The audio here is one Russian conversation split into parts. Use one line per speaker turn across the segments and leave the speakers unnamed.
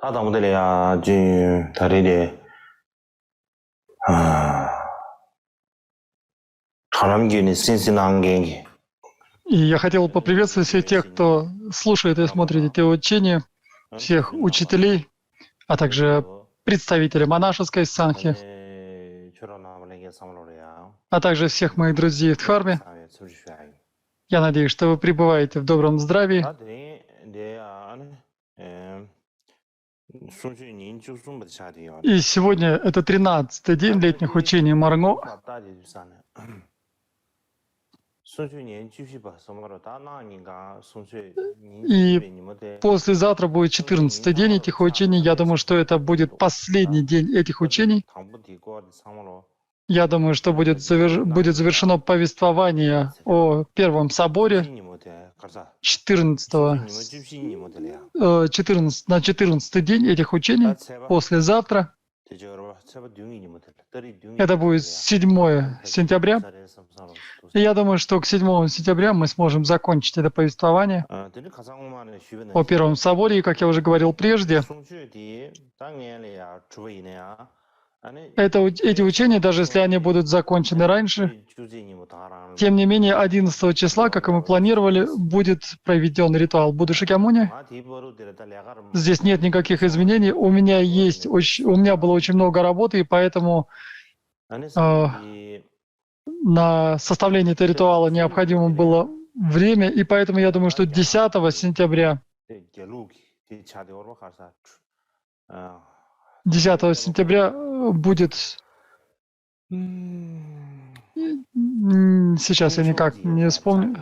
다다무들이야 지 다리리 사람끼리 신신한 게
И я хотел поприветствовать всех тех, кто слушает и смотрит эти учения, всех учителей, а также представителей монашеской санхи, а также всех моих друзей в Дхарме. Я надеюсь, что вы пребываете в добром здравии. И сегодня это 13-й день летних учений Марго. И послезавтра будет 14-й день этих учений. Я думаю, что это будет последний день этих учений. Я думаю, что будет завершено повествование о Первом соборе на 14-й день этих учений, послезавтра. Это будет 7 сентября. И я думаю, что к 7 сентября мы сможем закончить это повествование о Первом соборе. И, как я уже говорил прежде, эти учения, даже если они будут закончены раньше, тем не менее 11 числа, как и мы планировали, будет проведен ритуал Будды Шакьямуни. Здесь нет никаких изменений. У меня было очень много работы, и поэтому на составление этого ритуала необходимо было время, и поэтому я думаю, что 10 сентября 10 сентября будет... Сейчас я никак не вспомню.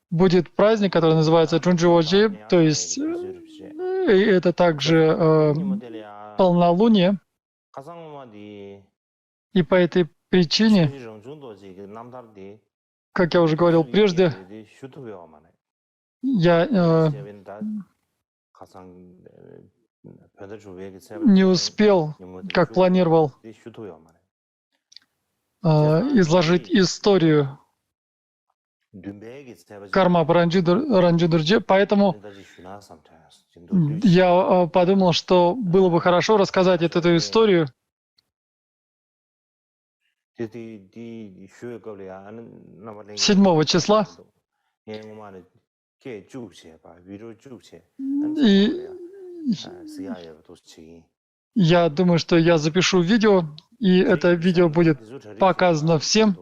Будет праздник, который называется Чунчжуоджи, то есть это также полнолуние. И по этой причине, как я уже говорил прежде, я не успел, как планировал, изложить историю карма Ранджудурджи, поэтому я подумал, что было бы хорошо рассказать эту историю 7 числа. И я думаю, что я запишу видео, и это видео будет показано всем.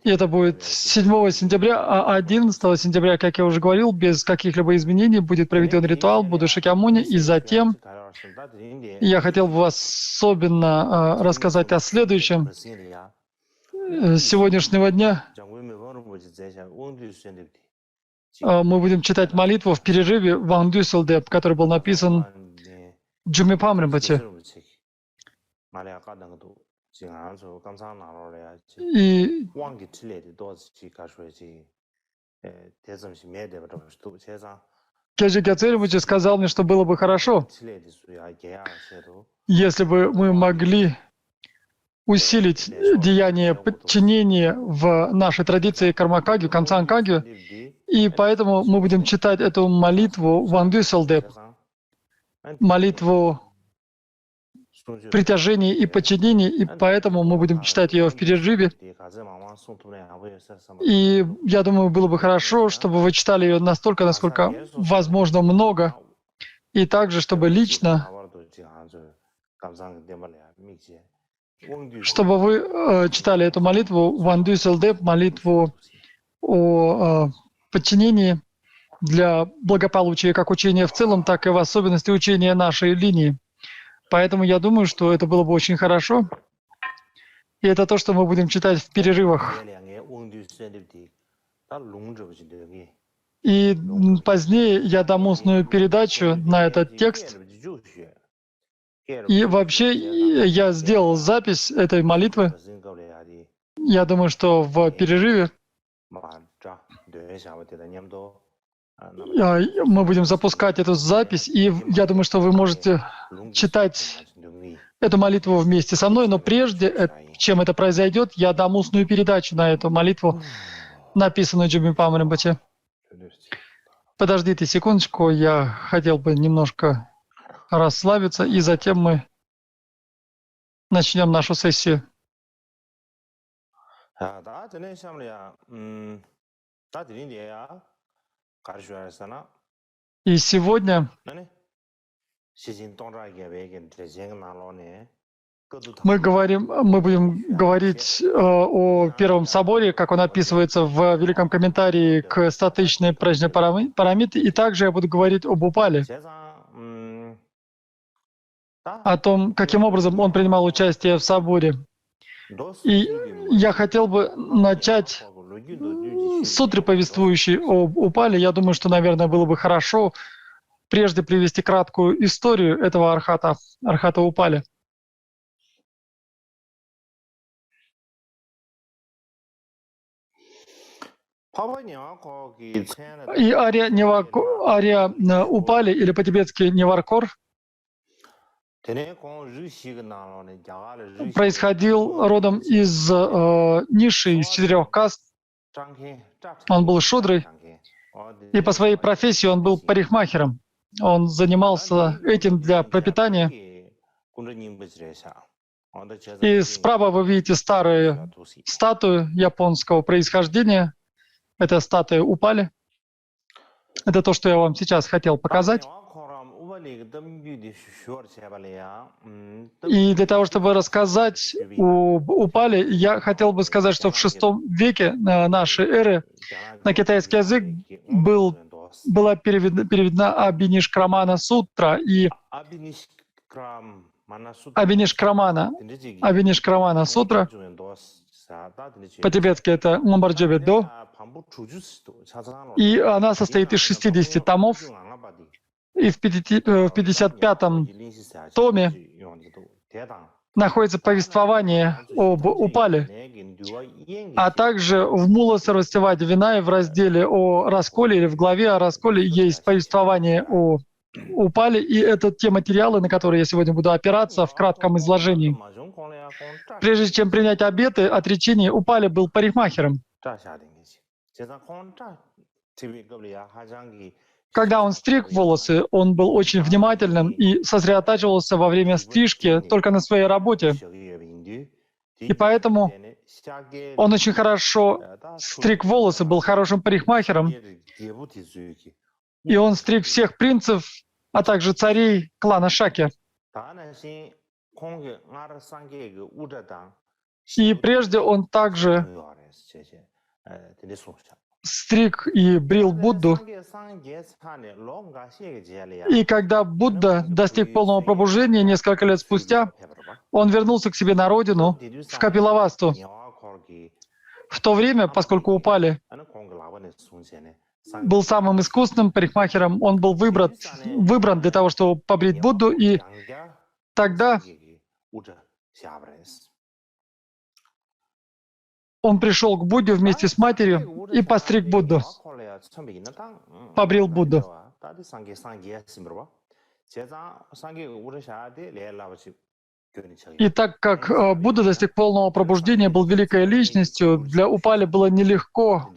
И это будет 7 сентября, а 11 сентября, как я уже говорил, без каких-либо изменений будет проведен ритуал Будды Шакьямуни, и затем я хотел бы особенно рассказать о следующем. Сегодняшнего дня мы будем читать молитву в перерыве Ван Дюсселдеп, который был написан Джумипам Ринпоче. И Кежи Гяцэ Ринпоче сказал мне, что было бы хорошо, если бы мы могли усилить деяние подчинения в нашей традиции Кармакагью, Камсанкагью, и поэтому мы будем читать эту молитву Ван Дюсселдеп, молитву притяжения и подчинения, и поэтому мы будем читать ее в перерыве. И я думаю, было бы хорошо, чтобы вы читали ее настолько, насколько возможно много, и также, чтобы лично, чтобы вы читали эту молитву Ван Дюсселдеп, молитву о подчинении для благополучия как учения в целом, так и в особенности учения нашей линии. Поэтому я думаю, что это было бы очень хорошо. И это то, что мы будем читать в перерывах. И позднее я дам устную передачу на этот текст. И вообще я сделал запись этой молитвы. Я думаю, что в перерыве мы будем запускать эту запись, и я думаю, что вы можете читать эту молитву вместе со мной, но прежде, чем это произойдет, я дам устную передачу на эту молитву, написанную Джумипам Ринпоче. Подождите секундочку, я хотел бы немножко расслабиться, и затем мы начнем нашу сессию.
다 전에 시험이야. 다 드린데야. 가르쳐야잖아.
И сегодня
나네. 시진 동라게 베겐 드레징 나로네.
мы будем говорить о Первом соборе, как он описывается в Великом комментарии к статичной прежней парамите, и также я буду говорить об Упале, о том, каким образом он принимал участие в соборе. И я хотел бы начать с сутры, повествующей об Упале. Я думаю, что, наверное, было бы хорошо прежде привести краткую историю этого архата Упали. И ария Упали, или по-тибетски Неваркор, происходил родом из ниши, из 4 каст. Он был шудрой, и по своей профессии он был парикмахером. Он занимался этим для пропитания. И справа вы видите старые статуи японского происхождения. Это статуя Упали. Это то, что я вам сейчас хотел показать. И для того, чтобы рассказать об Упали, я хотел бы сказать, что в VI веке нашей эры на китайский язык была переведена Абинишкрамана сутра, и Абинишкрамана сутра, по-тибетски это Мамбарджобе До, и она состоит из 60 томов, и в 55-м томе находится повествование об Упале, а также в Мула Сарвастиваде Винае в разделе о расколе или в главе о расколе есть повествование о Упале, и это те материалы, на которые я сегодня буду опираться в кратком изложении. Прежде чем принять обеты, отречение, Упали был парикмахером. Когда он стриг волосы, он был очень внимательным и сосредотачивался во время стрижки только на своей работе. И поэтому он очень хорошо стриг волосы, был хорошим парикмахером. И он стриг всех принцев, а также царей клана Шаки. И прежде он также стриг и брил Будду. И когда Будда достиг полного пробуждения несколько лет спустя, он вернулся к себе на родину, в Капилавасту. В то время, поскольку Упали был самым искусным парикмахером, он был выбран для того, чтобы побрить Будду, и тогда он пришел к Будде вместе с матерью и постриг Будду, побрил Будду. И так как Будда достиг полного пробуждения, был великой личностью, для Упали было нелегко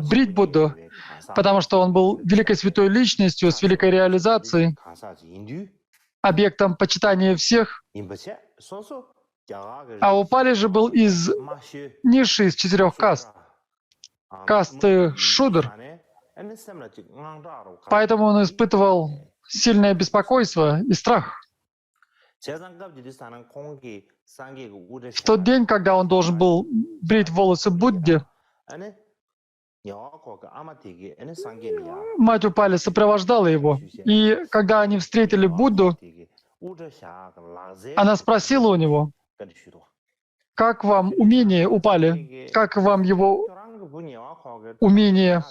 брить Будду, потому что он был великой святой личностью с великой реализацией, объектом почитания всех. А Упали же был из ниши из 4 каст, касты Шудр. Поэтому он испытывал сильное беспокойство и страх. В тот день, когда он должен был брить волосы Будде, мать Упали сопровождала его. И когда они встретили Будду, она спросила у него: «Как вам умение Упали? Как вам его умение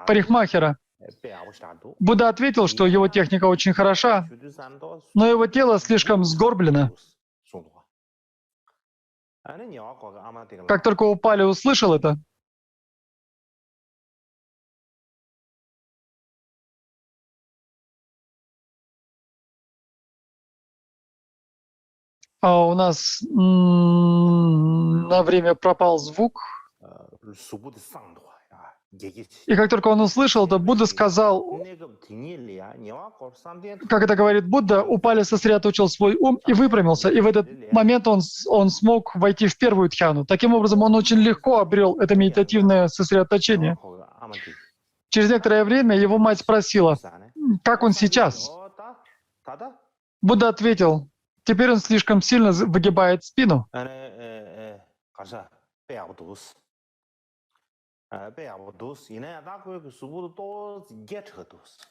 парикмахера?» Будда ответил, что его техника очень хороша, но его тело слишком сгорблено. Как только Упали услышал это, у нас на время пропал звук. И как только он услышал это, Будда сказал, как это говорит Будда, Упали сосредоточил свой ум и выпрямился, и в этот момент он смог войти в первую дхьяну. Таким образом, он очень легко обрел это медитативное сосредоточение. Через некоторое время его мать спросила, как он сейчас? Будда ответил, теперь он слишком сильно выгибает спину.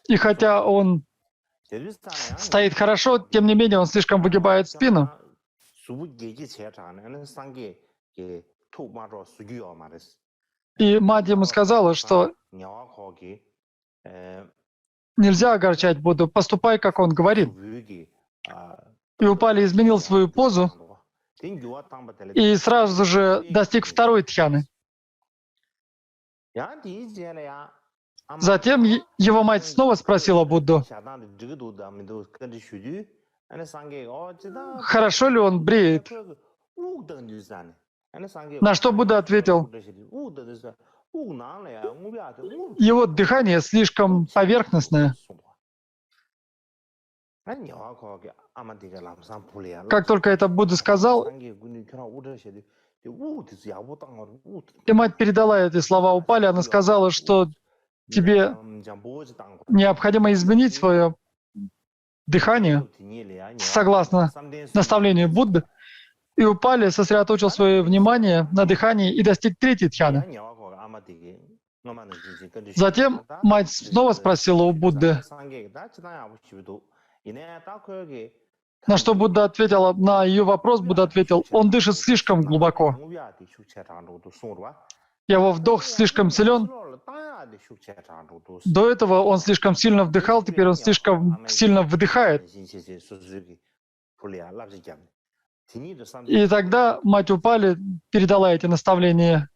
И хотя он стоит хорошо, тем не менее он слишком выгибает спину. И мать ему сказала, что нельзя огорчать Будду, поступай, как он говорит. И Упали изменил свою позу и сразу же достиг второй дхьяны. Затем его мать снова спросила Будду, хорошо ли он бреет. На что Будда ответил, его дыхание слишком поверхностное. Как только это Будда сказал, и мать передала эти слова Упали, она сказала, что тебе необходимо изменить свое дыхание согласно наставлению Будды. И Упали сосредоточил свое внимание на дыхании и достиг третьей дхьяны. Затем мать снова спросила у Будды, на что Будда ответила, на ее вопрос Будда ответил, он дышит слишком глубоко. Его вдох слишком силен. До этого он слишком сильно вдыхал, теперь он слишком сильно выдыхает. И тогда мать Упали передала эти наставления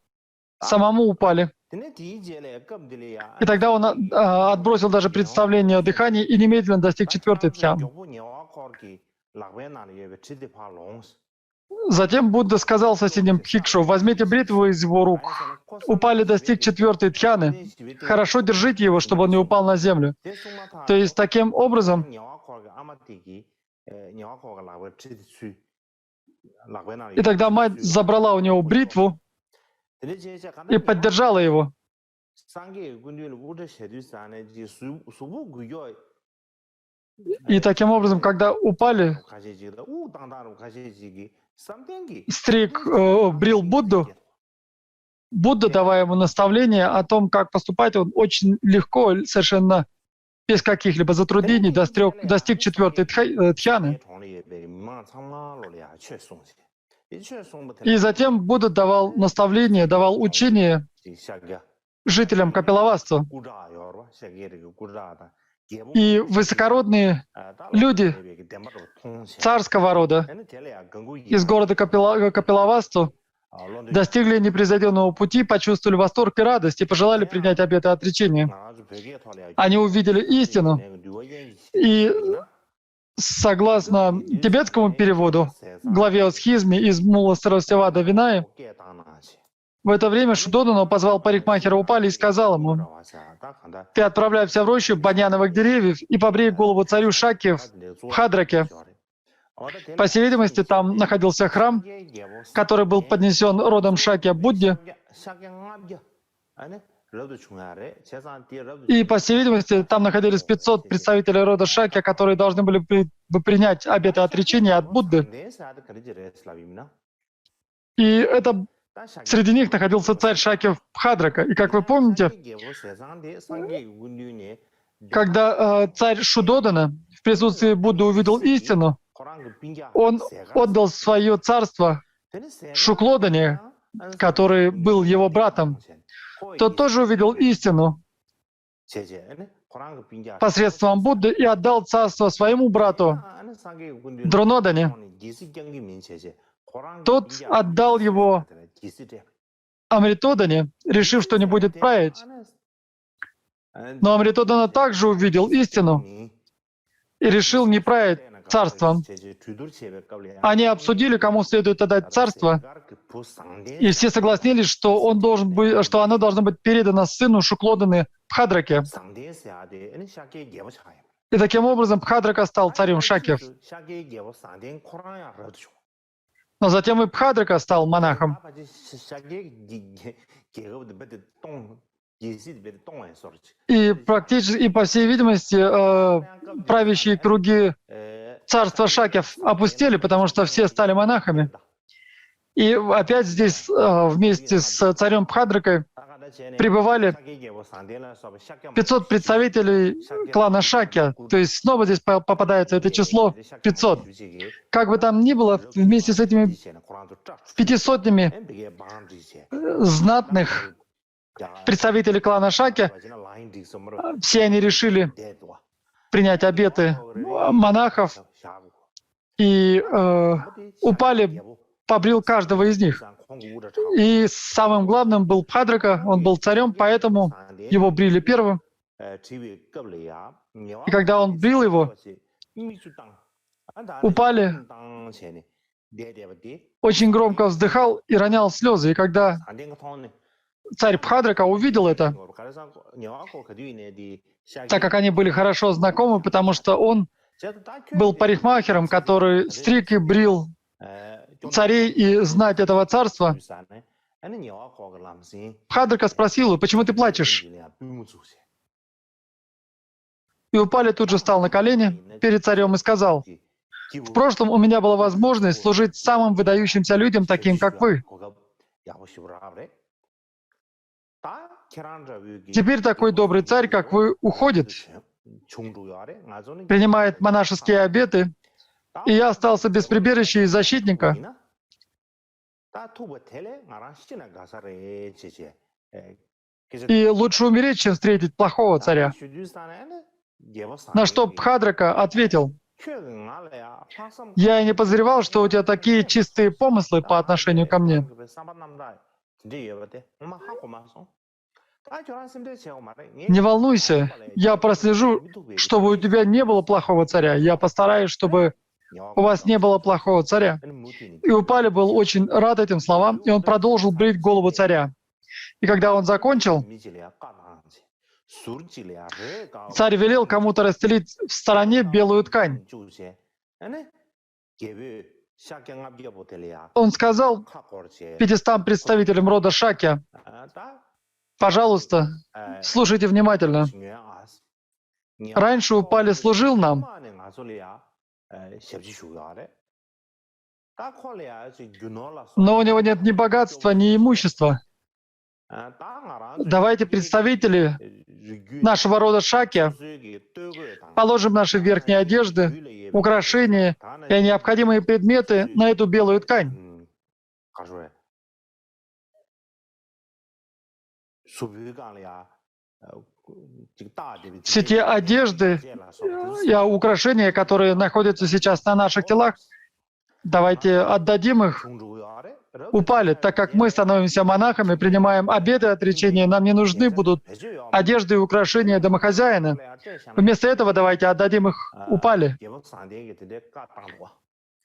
самому Упали. И тогда он отбросил даже представление о дыхании и немедленно достиг четвертой дхьяны. Затем Будда сказал соседним Бхикшу, возьмите бритву из его рук. Упали достиг четвертой дхьяны. Хорошо держите его, чтобы он не упал на землю. То есть таким образом и тогда мать забрала у него бритву и поддержала его. И таким образом, когда Упали брил Будду, Будда, давая ему наставление о том, как поступать, он очень легко, совершенно без каких-либо затруднений достиг четвертой дхьяны. И затем Будда давал наставление, давал учение жителям Капилавасту. И высокородные люди царского рода из города Капилавасту достигли непревзойденного пути, почувствовали восторг и радость и пожелали принять обеты отречения. Они увидели истину. И согласно тибетскому переводу, главе о схизме из Мула Сарвасевада Винаи, в это время Шудодана позвал парикмахера Упали и сказал ему, «Ты отправляйся в рощу баньяновых деревьев и побрей голову царю Шаки в Бхадраке». По всей видимости, там находился храм, который был поднесен родом Шакья Будде. И, по всей видимости, там находились 500 представителей рода Шакья, которые должны были бы принять обеты отречения от Будды. И среди них находился царь Шакья Бхадрака. И, как вы помните, когда царь Шудодана в присутствии Будды увидел истину, он отдал свое царство Шуклодане, который был его братом. Тот тоже увидел истину посредством Будды и отдал царство своему брату Дронодане. Тот отдал его Амритодане, решив, что не будет править. Но Амритодана также увидел истину и решил не править царством. Они обсудили, кому следует отдать царство, и все согласились, что что оно должно быть передано сыну Шуклоданы Пхадраке. И таким образом Пхадрака стал царем Шакьев. Но затем и Пхадрака стал монахом. И практически, и по всей видимости, правящие круги царства Шакьев опустели, потому что все стали монахами. И опять здесь вместе с царем Пхадракой пребывали 500 представителей клана Шакья. То есть снова здесь попадается это число 500. Как бы там ни было, вместе с этими 500 знатных представителей клана Шакья, все они решили принять обеты монахов, и Упали побрил каждого из них. И самым главным был Пхадрака, он был царем, поэтому его брили первым. И когда он брил его, Упали очень громко вздыхал и ронял слезы. И когда царь Пхадрака увидел это, так как они были хорошо знакомы, потому что он был парикмахером, который стриг и брил царей и знать этого царства, Пхадрака спросил его: «Почему ты плачешь?» И Упали тут же встал на колени перед царем и сказал: «В прошлом у меня была возможность служить самым выдающимся людям, таким как вы. Теперь такой добрый царь, как вы, уходит, принимает монашеские обеты, и я остался без прибежища и защитника. И лучше умереть, чем встретить плохого царя». На что Пхадрака ответил: «Я и не подозревал, что у тебя такие чистые помыслы по отношению ко мне. Не волнуйся, я прослежу, чтобы у тебя не было плохого царя. Я постараюсь, чтобы у вас не было плохого царя». И Упали был очень рад этим словам, и он продолжил брить голову царя. И когда он закончил, царь велел кому-то расстелить в стороне белую ткань. Он сказал 500 представителям рода Шакья: «Пожалуйста, слушайте внимательно. Раньше Упали служил нам, но у него нет ни богатства, ни имущества. Давайте, представители нашего рода Шакья, положим наши верхние одежды, украшения и необходимые предметы на эту белую ткань». Все те одежды и украшения, которые находятся сейчас на наших телах, давайте отдадим их Упали, так как мы становимся монахами, принимаем обеты отречения, нам не нужны будут одежды и украшения домохозяина. Вместо этого давайте отдадим их Упали.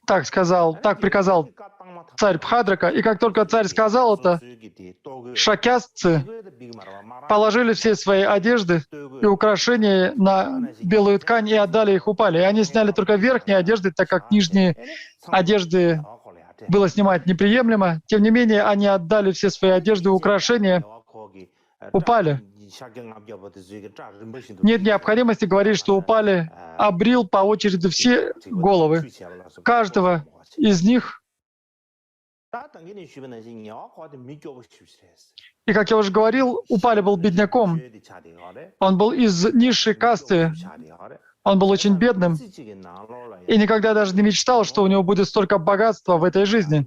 Так приказал царь Пхадрака. И как только царь сказал это, шакьясцы положили все свои одежды и украшения на белую ткань и отдали их Упали. И они сняли только верхние одежды, так как нижние одежды было снимать неприемлемо. Тем не менее, они отдали все свои одежды и украшения Упали. Нет необходимости говорить, что Упали обрил по очереди все головы каждого из них. И, как я уже говорил, Упали был бедняком. Он был из низшей касты. Он был очень бедным и никогда даже не мечтал, что у него будет столько богатства в этой жизни.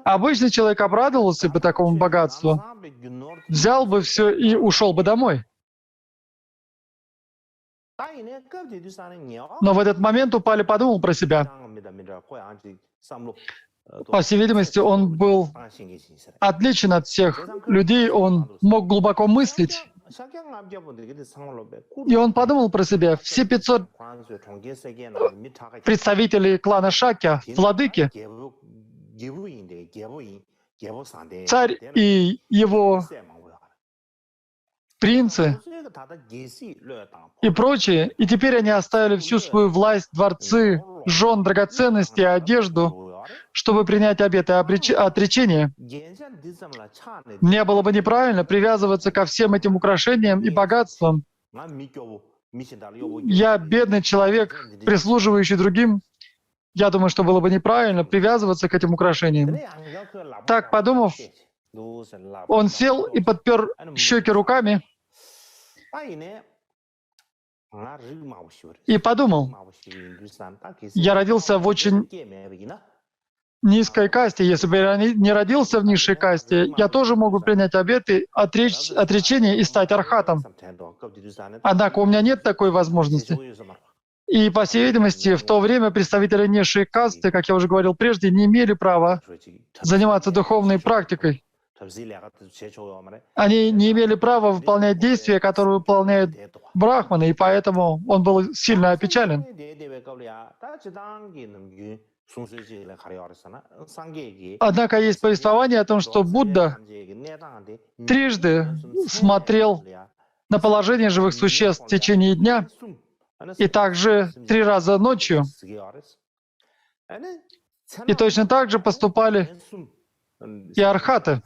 Обычный человек обрадовался бы такому богатству, взял бы все и ушел бы домой. Но в этот момент Упали подумал про себя. По всей видимости, он был отличен от всех людей, он мог глубоко мыслить, И он подумал про себя, все 500 представителей клана Шакья, владыки, царь и его принцы и прочие, и теперь они оставили всю свою власть, дворцы, жен, драгоценности, одежду, чтобы принять обет и отречение. Не было бы неправильно привязываться ко всем этим украшениям и богатствам. Я бедный человек, прислуживающий другим. Я думаю, что было бы неправильно привязываться к этим украшениям. Так, подумав, он сел и подпер щеки руками и подумал, я родился в очень низкой касте. Если бы я не родился в низшей касте, я тоже могу принять обеты, отречение и стать архатом. Однако у меня нет такой возможности. И, по всей видимости, в то время представители низшей касты, как я уже говорил прежде, не имели права заниматься духовной практикой. Они не имели права выполнять действия, которые выполняют брахманы, и поэтому он был сильно опечален. Однако есть повествование о том, что Будда трижды смотрел на положение живых существ в течение дня, и также 3 раза ночью. И точно так же поступали и архаты.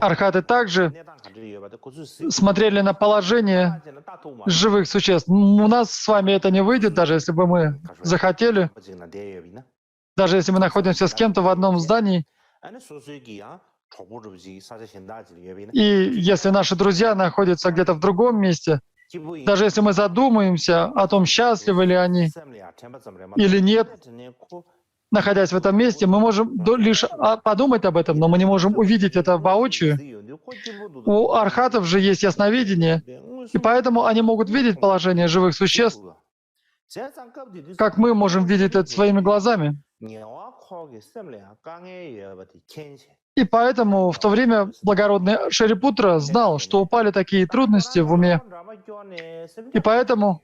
Архаты также смотрели на положение живых существ. У нас с вами это не выйдет, даже если бы мы захотели, даже если мы находимся с кем-то в одном здании. И если наши друзья находятся где-то в другом месте, даже если мы задумаемся о том, счастливы ли они или нет, находясь в этом месте, мы можем лишь подумать об этом, но мы не можем увидеть это воочию. У архатов же есть ясновидение, и поэтому они могут видеть положение живых существ, как мы можем видеть это своими глазами. И поэтому в то время благородный Шарипутра знал, что упали такие трудности в уме. И поэтому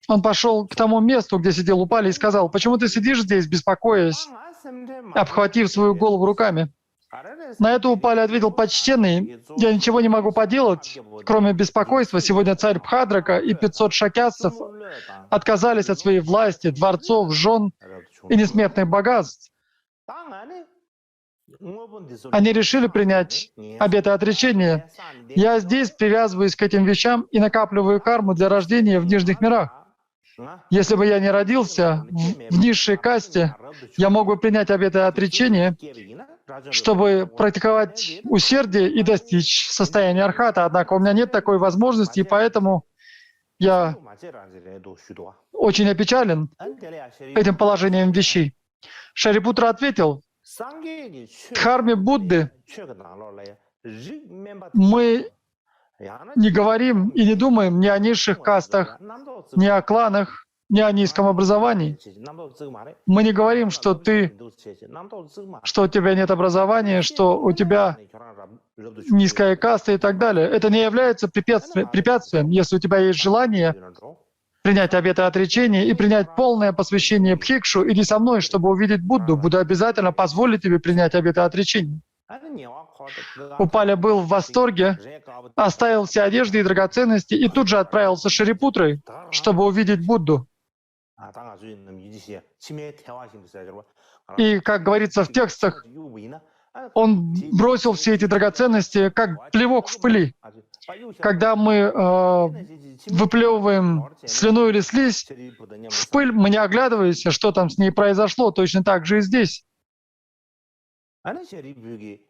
он пошел к тому месту, где сидел Упали, и сказал: «Почему ты сидишь здесь, беспокоясь, обхватив свою голову руками?» На это Упали ответил: «Почтенный, я ничего не могу поделать, кроме беспокойства. Сегодня царь Бхадрака и 500 шакясцев отказались от своей власти, дворцов, жен и несметных богатств. Они решили принять обеты отречения. Я здесь привязываюсь к этим вещам и накапливаю карму для рождения в нижних мирах. Если бы я не родился в низшей касте, я мог бы принять обеты отречения, чтобы практиковать усердие и достичь состояния архата. Однако у меня нет такой возможности, и поэтому я очень опечален этим положением вещей». Шарипутра ответил: «В дхарме Будды мы не говорим и не думаем ни о низших кастах, ни о кланах, ни о низком образовании. Мы не говорим, что у тебя нет образования, что у тебя низкая каста и так далее. Это не является препятствием, если у тебя есть желание принять обеты отречения и принять полное посвящение Бхикшу, иди со мной, чтобы увидеть Будду. Будда обязательно позволит тебе принять обеты отречения». Упали был в восторге, оставил все одежды и драгоценности и тут же отправился с Шарипутрой, чтобы увидеть Будду. И, как говорится в текстах, он бросил все эти драгоценности, как плевок в пыли. Когда мы выплевываем слюну или слизь в пыль, мы не оглядываемся, что там с ней произошло, точно так же и здесь.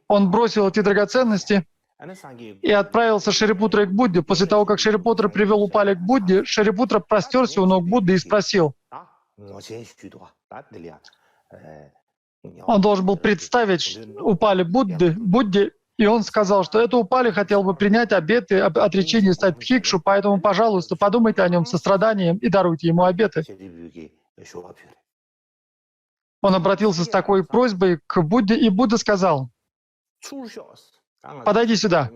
Он бросил эти драгоценности и отправился Шарипутрой к Будде. После того, как Шарипутра привел Упали к Будде, Шарипутра простерся у ног Будды и спросил. Он должен был представить Упали Будде, и он сказал, что это Упали хотел бы принять обеты, отречение, стать Бхикшу, поэтому, пожалуйста, подумайте о нем со страданием и даруйте ему обеты. Он обратился с такой просьбой к Будде, и Будда сказал: «Подойди сюда».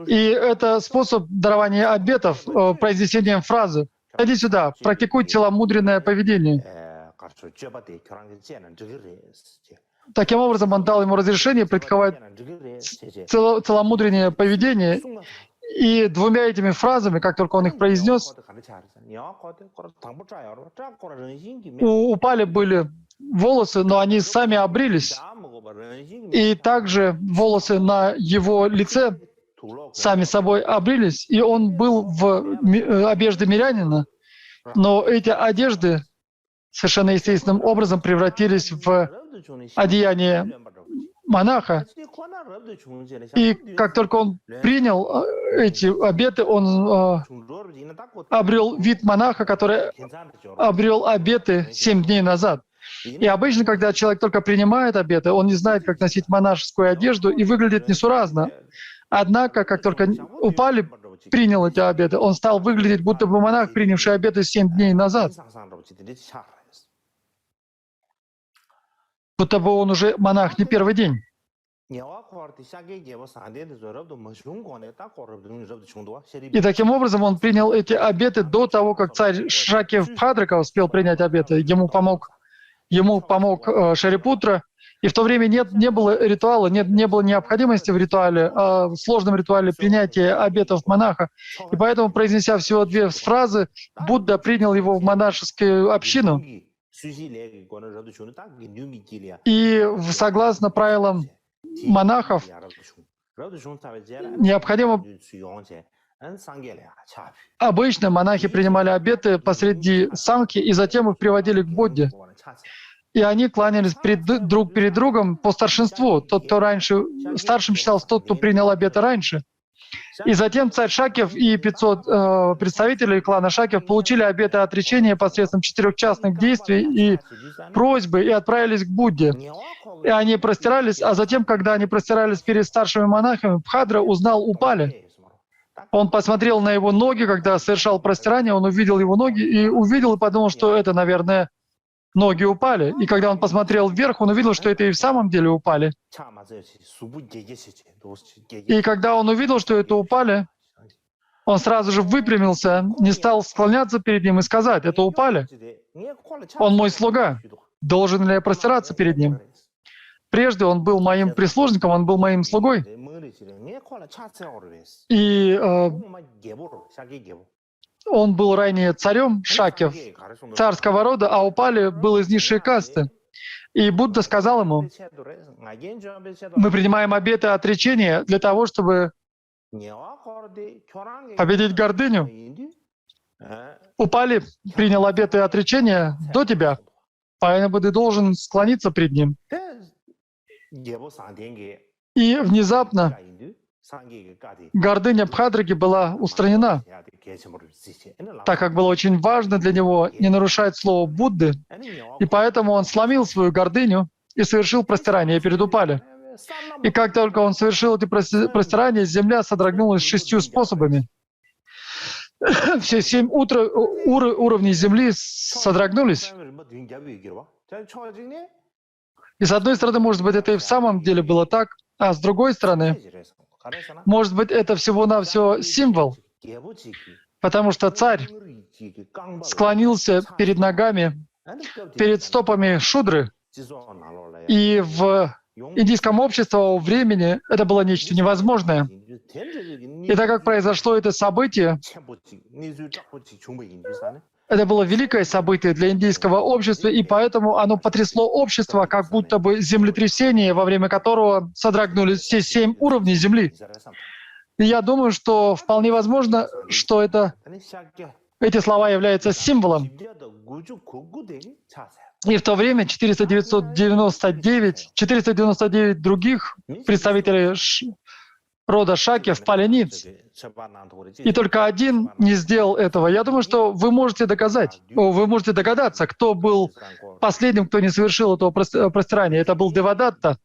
И это способ дарования обетов произнесением фразы: «Подойди сюда, практикуй целомудренное поведение». Таким образом, он дал ему разрешение практиковать целомудренное поведение, и двумя этими фразами, как только он их произнес, у Упали были волосы, но они сами обрились. И также волосы на его лице сами собой обрились, и он был в одежде мирянина, но эти одежды совершенно естественным образом превратились в одеяние монаха. И как только он принял эти обеты, он обрел вид монаха, который обрел обеты 7 дней назад. И обычно, когда человек только принимает обеты, он не знает, как носить монашескую одежду, и выглядит несуразно. Однако, как только Упали принял эти обеты, он стал выглядеть, будто бы монах, принявший обеты 7 дней назад. Будто бы он уже монах не первый день. И таким образом он принял эти обеты до того, как царь Шакья Бхадрика успел принять обеты. Ему помог Шарипутра. И в то время не было ритуала, не было необходимости в ритуале, в сложном ритуале принятия обетов монаха. И поэтому, произнеся всего 2 фразы, Будда принял его в монашескую общину. И согласно правилам монахов, необходимо... Обычно монахи принимали обеты посреди санки, и затем их приводили к Будде. И они кланялись друг перед другом по старшинству. Тот, кто раньше старшим считался, тот, кто принял обеты раньше. И затем царь Шакьев и 500 представителей клана Шакьев получили обеты отречения посредством 4 частных действий и просьбы, и отправились к Будде. И они простирались, а затем, когда они простирались перед старшими монахами, Бхадра узнал Упали. Он посмотрел на его ноги, когда совершал простирание, он увидел его ноги, и подумал, что это, наверное, ноги Упали. И когда он посмотрел вверх, он увидел, что это и в самом деле Упали. И когда он увидел, что это Упали, он сразу же выпрямился, не стал склоняться перед ним и сказать: «Это Упали. Он мой слуга. Должен ли я простираться перед ним?» Прежде он был моим прислужником, он был моим слугой. И он был ранее царем Шакьев, царского рода, а Упали был из низшей касты. И Будда сказал ему: «Мы принимаем обеты отречения для того, чтобы победить гордыню. Упали принял обеты отречения до тебя, поэтому ты должен склониться перед ним». И внезапно гордыня Бхадраги была устранена, так как было очень важно для него не нарушать слово Будды, и поэтому он сломил свою гордыню и совершил простирание перед Упали. И как только он совершил эти простирания, земля содрогнулась 6 способами. Все 7 уровней земли содрогнулись. И с одной стороны, может быть, это и в самом деле было так, а с другой стороны, может быть, это всего-навсего символ, потому что царь склонился перед ногами, перед стопами шудры, и в индийском обществе о времени это было нечто невозможное. И так как произошло это событие, это было великое событие для индийского общества, и поэтому оно потрясло общество, как будто бы землетрясение, во время которого содрогнулись все 7 уровней земли. И я думаю, что вполне возможно, что эти слова являются символом. И в то время 499 других представителей рода Шакьев впали ниц. И только один не сделал этого. Я думаю, что вы можете догадаться, кто был последним, кто не совершил этого простирания. Это был Девадатта.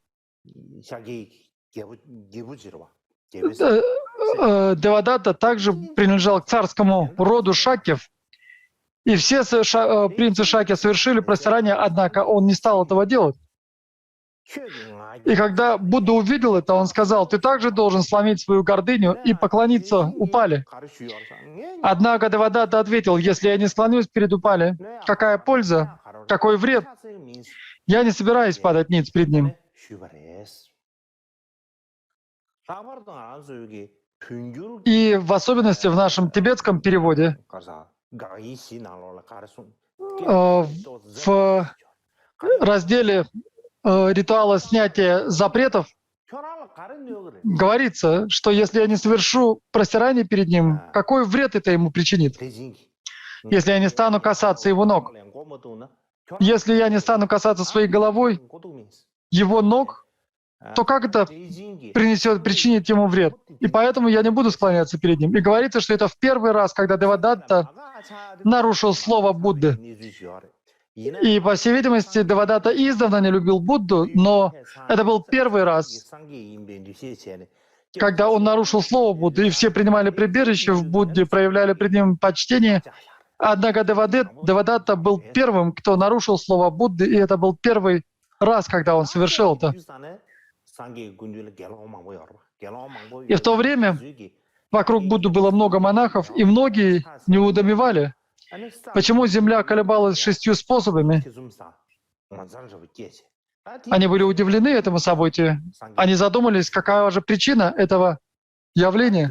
Девадатта также принадлежал к царскому роду Шакьев. И все принцы Шаки совершили простирание, однако он не стал этого делать. И когда Будда увидел это, он сказал: «Ты также должен сломить свою гордыню и поклониться Упале». Однако Девадатта ответил: «Если я не склонюсь перед Упале, какая польза, какой вред? Я не собираюсь падать ниц перед ним». И в особенности в нашем тибетском переводе в разделе ритуала снятия запретов говорится, что если я не совершу простирание перед ним, какой вред это ему причинит? Если я не стану касаться его ног, если я не стану касаться своей головой его ног, то как это причинит ему вред? И поэтому я не буду склоняться перед ним. И говорится, что это в первый раз, когда Девадатта нарушил слово Будды. И, по всей видимости, Девадатта издавна не любил Будду, но это был первый раз, когда он нарушил слово Будды, и все принимали прибежище в Будде, проявляли пред ним почтение. Однако Девадатта был первым, кто нарушил слово Будды, и это был первый раз, когда он совершил это. И в то время вокруг Будды было много монахов, и многие неудумевали, почему Земля колебалась 6 способами. Они были удивлены этому событию. Они задумались, какая же причина этого явления.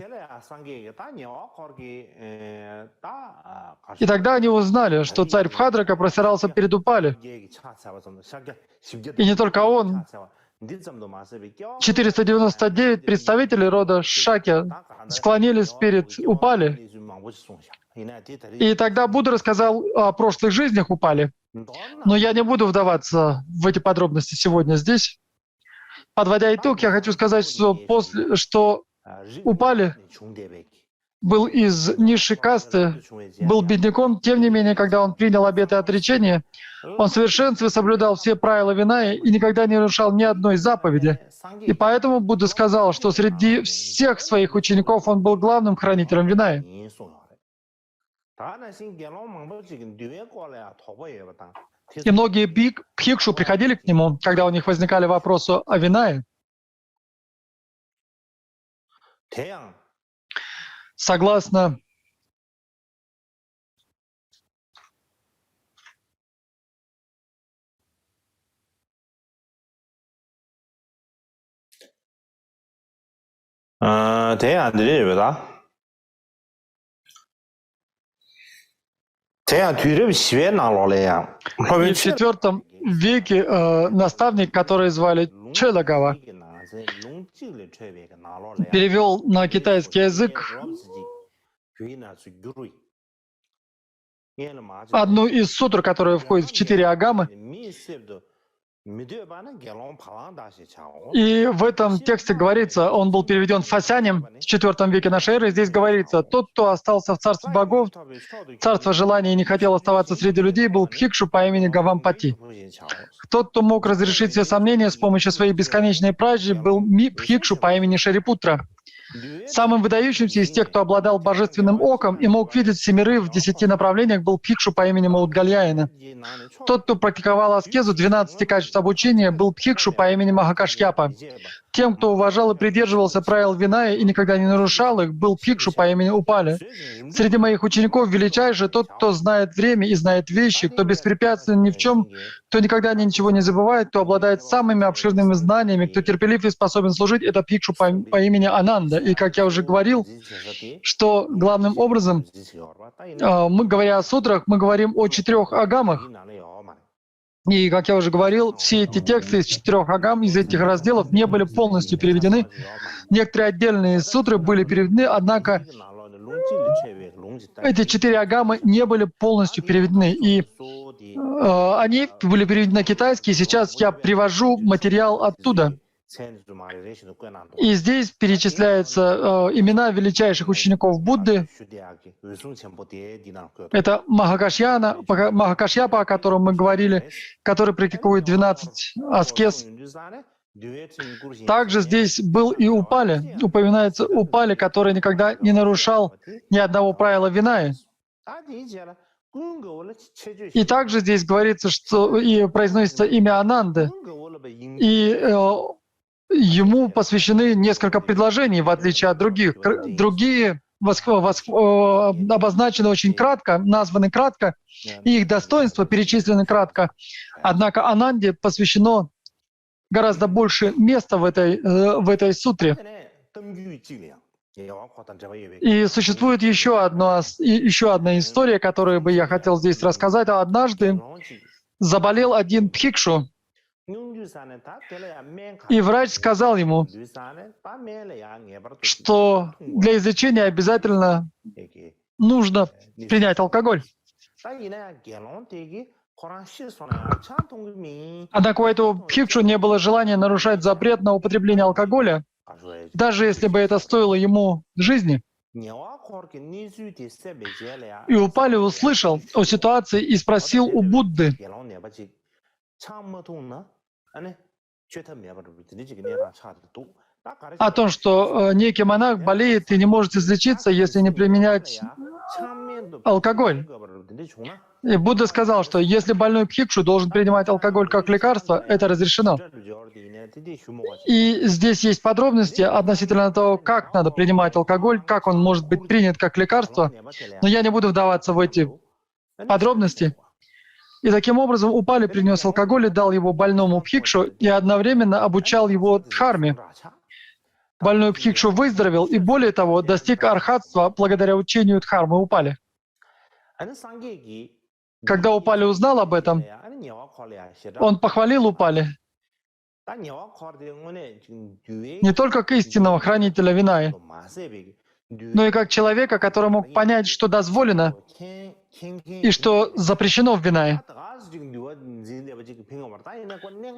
И тогда они узнали, что царь Бхадрака простирался перед Упали. И не только он. 499 представителей рода Шаки склонились перед Упали. И тогда Будда рассказал о прошлых жизнях Упали. Но я не буду вдаваться в эти подробности сегодня здесь. Подводя итог, я хочу сказать, что Упали был из низшей касты, был бедняком, тем не менее, когда он принял обеты отречения, он в совершенстве соблюдал все правила Винаи и никогда не нарушал ни одной заповеди. И поэтому Будда сказал, что среди всех своих учеников он был главным хранителем Винаи. И многие бхикшу приходили к нему, когда у них возникали вопросы о Винае. Согласно
대양 드려요다. 대양 뒤를 시외 나로래야.
И в IV веке наставник, который звали Челагава, перевел на китайский язык одну из сутр, которая входит в 4 агамы. И в этом тексте говорится, он был переведен Фасянем в IV веке нашей эры, здесь говорится: «Тот, кто остался в царстве богов, царство желания и не хотел оставаться среди людей, был Бхикшу по имени Гавампати. Тот, кто мог разрешить все сомнения с помощью своей бесконечной праджи, был Бхикшу по имени Шарипутра. Самым выдающимся из тех, кто обладал божественным оком и мог видеть все миры в 10 направлениях, был Бхикшу по имени Маудгальяина. Тот, кто практиковал аскезу 12 качеств обучения, был Бхикшу по имени Махакашьяпа. Тем, кто уважал и придерживался правил Винаи и никогда не нарушал их, был Бхикшу по имени Упали. Среди моих учеников величайший тот, кто знает время и знает вещи, кто беспрепятствен ни в чем, кто никогда ничего не забывает, кто обладает самыми обширными знаниями, кто терпелив и способен служить, это Бхикшу по имени Ананда. И как я уже говорил, что главным образом, мы, говоря о сутрах, мы говорим о 4 агамах. И, как я уже говорил, все эти тексты из 4 агам, из этих разделов не были полностью переведены. Некоторые отдельные сутры были переведены, однако эти 4 агамы не были полностью переведены. И они были переведены на китайский, и сейчас я привожу материал оттуда. И здесь перечисляются имена величайших учеников Будды. Это Махакашьяпа, о котором мы говорили, который практикует 12 аскез. Также здесь был и Упали. Упоминается Упали, который никогда не нарушал ни одного правила Винаи. И также здесь говорится, что и произносится имя Ананды, и ему посвящены несколько предложений, в отличие от других. Другие обозначены очень кратко, названы кратко, и их достоинства перечислены кратко. Однако Ананде посвящено гораздо больше места в этой сутре. И существует еще одна история, которую бы я хотел здесь рассказать. Однажды заболел один бхикшу, и врач сказал ему, что для излечения обязательно нужно принять алкоголь. Однако у этого бхикшу не было желания нарушать запрет на употребление алкоголя, даже если бы это стоило ему жизни. И Упали услышал о ситуации и спросил у Будды о том, что некий монах болеет и не может излечиться, если не применять алкоголь. И Будда сказал, что если больной бхикшу должен принимать алкоголь как лекарство, это разрешено. И здесь есть подробности относительно того, как надо принимать алкоголь, как он может быть принят как лекарство, но я не буду вдаваться в эти подробности. И таким образом Упали принес алкоголь и дал его больному бхикшу и одновременно обучал его дхарме. Больной бхикшу выздоровел и, более того, достиг архатства благодаря учению дхармы Упали. Когда Упали узнал об этом, он похвалил Упали не только как истинного хранителя Винаи, но и как человека, который мог понять, что дозволено и что запрещено в Винае.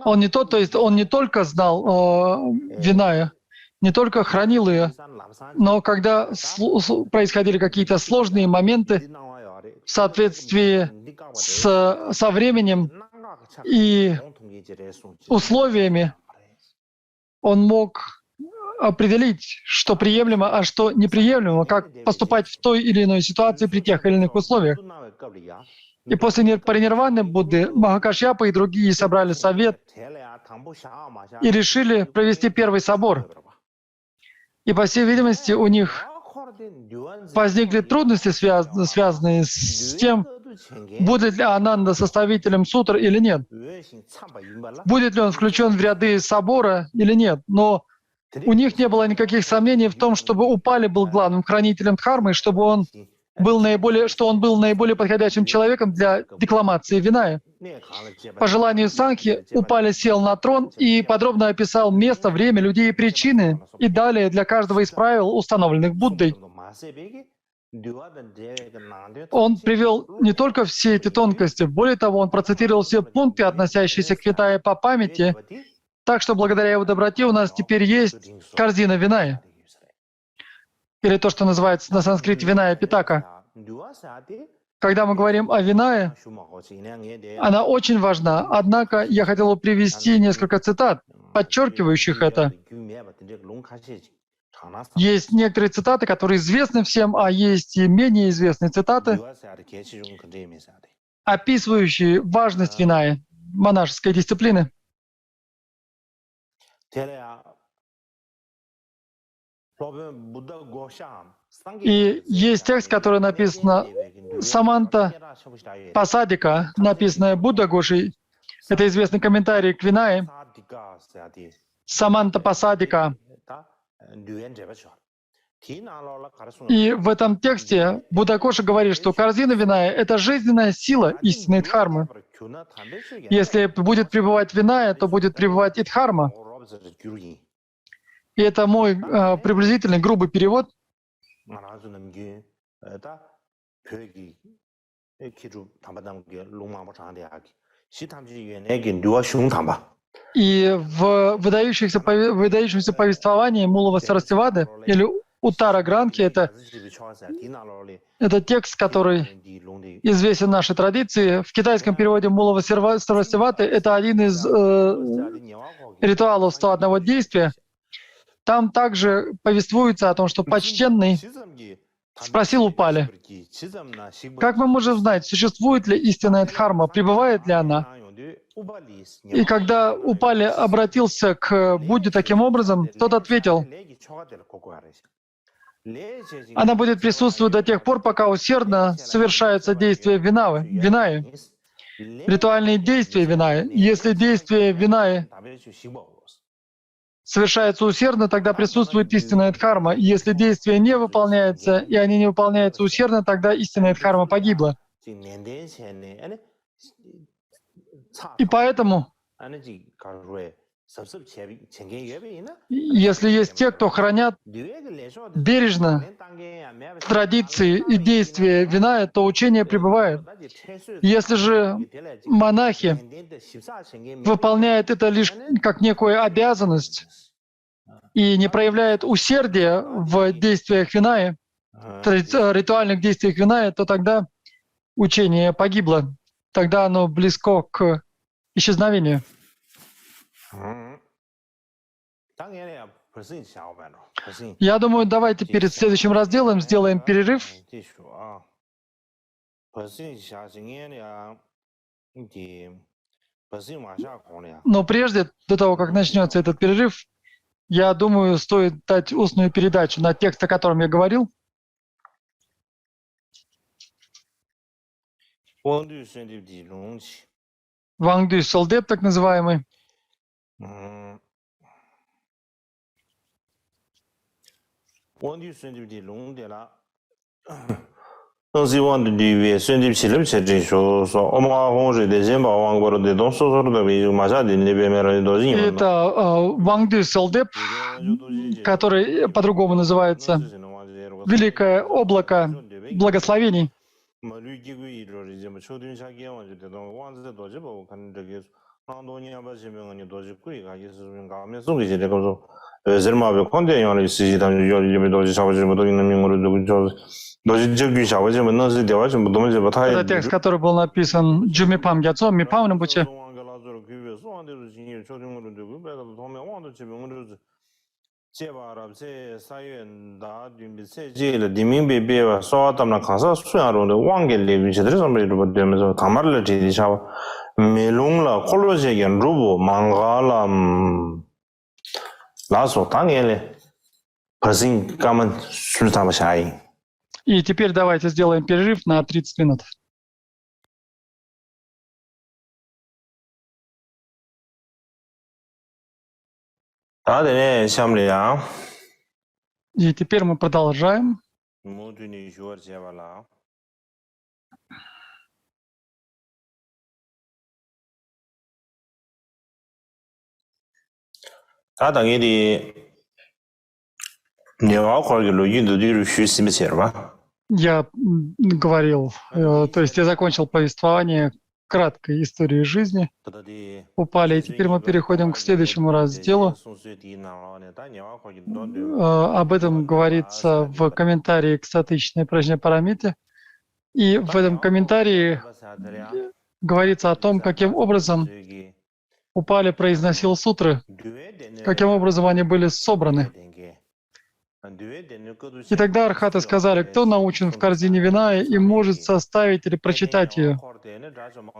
Он не только знал Винаю, не только хранил ее, но когда происходили какие-то сложные моменты в соответствии со временем и условиями, он мог определить, что приемлемо, а что неприемлемо, как поступать в той или иной ситуации при тех или иных условиях. И после паринирваны Будды Махакашьяпа и другие собрали совет и решили провести первый собор. И, по всей видимости, у них возникли трудности, связанные с тем, будет ли Ананда составителем сутр или нет, будет ли он включен в ряды собора или нет. Но у них не было никаких сомнений в том, чтобы Упали был главным хранителем дхармы, что он был наиболее подходящим человеком для декламации Виная. По желанию Сангхи Упали сел на трон и подробно описал место, время, людей и причины, и далее для каждого из правил, установленных Буддой. Он привел не только все эти тонкости, более того, он процитировал все пункты, относящиеся к Винае по памяти, так что благодаря его доброте у нас теперь есть корзина Виная, или то, что называется на санскрите Виная Питака. Когда мы говорим о Винае, она очень важна, однако я хотел бы привести несколько цитат, подчеркивающих это. Есть некоторые цитаты, которые известны всем, а есть и менее известные цитаты, описывающие важность Винаи, монашеской дисциплины. И есть текст, который написано Саманта Пасадика, написанное Будда Гошей. Это известный комментарий к Винае. Саманта Пасадика. И в этом тексте Будда Гоша говорит, что корзина Виная — это жизненная сила истинной дхармы. Если будет пребывать Виная, то будет пребывать и дхарма. И это мой приблизительный грубый перевод. И в выдающемся повествовании Мулава Сарасвати или Уттара Гранхи это текст, который известен нашей традиции. В китайском переводе Мулава Сарасвати это один из ритуалов 101 действия. Там также повествуется о том, что почтенный спросил Упали, как мы можем знать, существует ли истинная дхарма, пребывает ли она? И когда Упали обратился к Будде таким образом, тот ответил, она будет присутствовать до тех пор, пока усердно совершается действие винаи, ритуальные действия винаи. Если действие винаи совершается усердно, тогда присутствует истинная дхарма. И если действие не выполняется, и они не выполняются усердно, тогда истинная дхарма погибла. И поэтому, если есть те, кто хранят бережно традиции и действия виная, то учение пребывает. Если же монахи выполняют это лишь как некую обязанность и не проявляют усердия в действиях виная, ритуальных действиях виная, то тогда учение погибло. Тогда оно близко к исчезновению. Я думаю, давайте перед следующим разделом сделаем перерыв. Но прежде, до того, как начнется этот перерыв, я думаю, стоит дать устную передачу на текст, о котором я говорил. Вангдю Солдеп, так называемый. Это Вангдю Солдеп, который по-другому называется «Великое облако благословений». Это текст, который был написан Джумипам Гяцом, Мипам Римпоче. И теперь давайте сделаем перерыв на 30 минут. И теперь мы продолжаем. Я говорил, то есть я закончил повествование краткой истории жизни Упали, и теперь мы переходим к следующему разделу. Об этом говорится в комментарии к статичной Праджняпарамите. И в этом комментарии говорится о том, каким образом Упали произносил сутры, каким образом они были собраны. И тогда архаты сказали, кто научен в корзине вина и может составить или прочитать ее.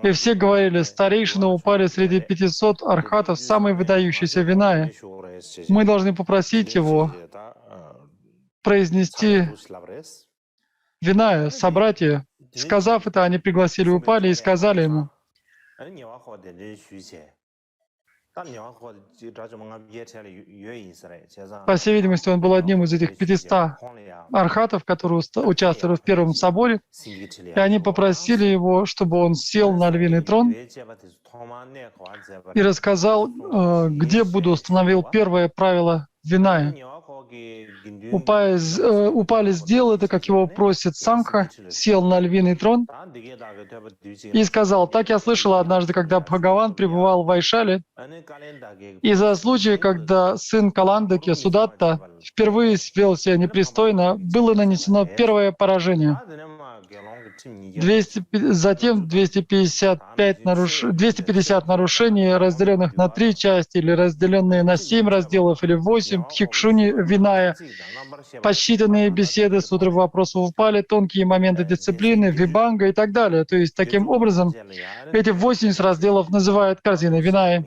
И все говорили, старейшина Упали среди 500 архатов, самый выдающийся вина. Мы должны попросить его произнести вина, собрать ее. Сказав это, они пригласили Упали и сказали ему, по всей видимости, он был одним из этих 500 архатов, которые участвовали в первом соборе, и они попросили его, чтобы он сел на львиный трон и рассказал, где Будда установил первое правило виная. Упали сделал это, как его просит Сангха, сел на львиный трон и сказал, так я слышал однажды, когда Бхагаван пребывал в Вайшале, из-за случая, когда сын Каландаки, Судатта, впервые вел себя непристойно, было нанесено первое поражение. Затем 250 нарушений, разделенных на 3 части или разделенные на 7 разделов или 8, тхикшуни виная, посчитанные беседы, сутры вопросов упали, тонкие моменты дисциплины, вибанга и так далее. То есть, таким образом, эти 80 разделов называют корзиной виная.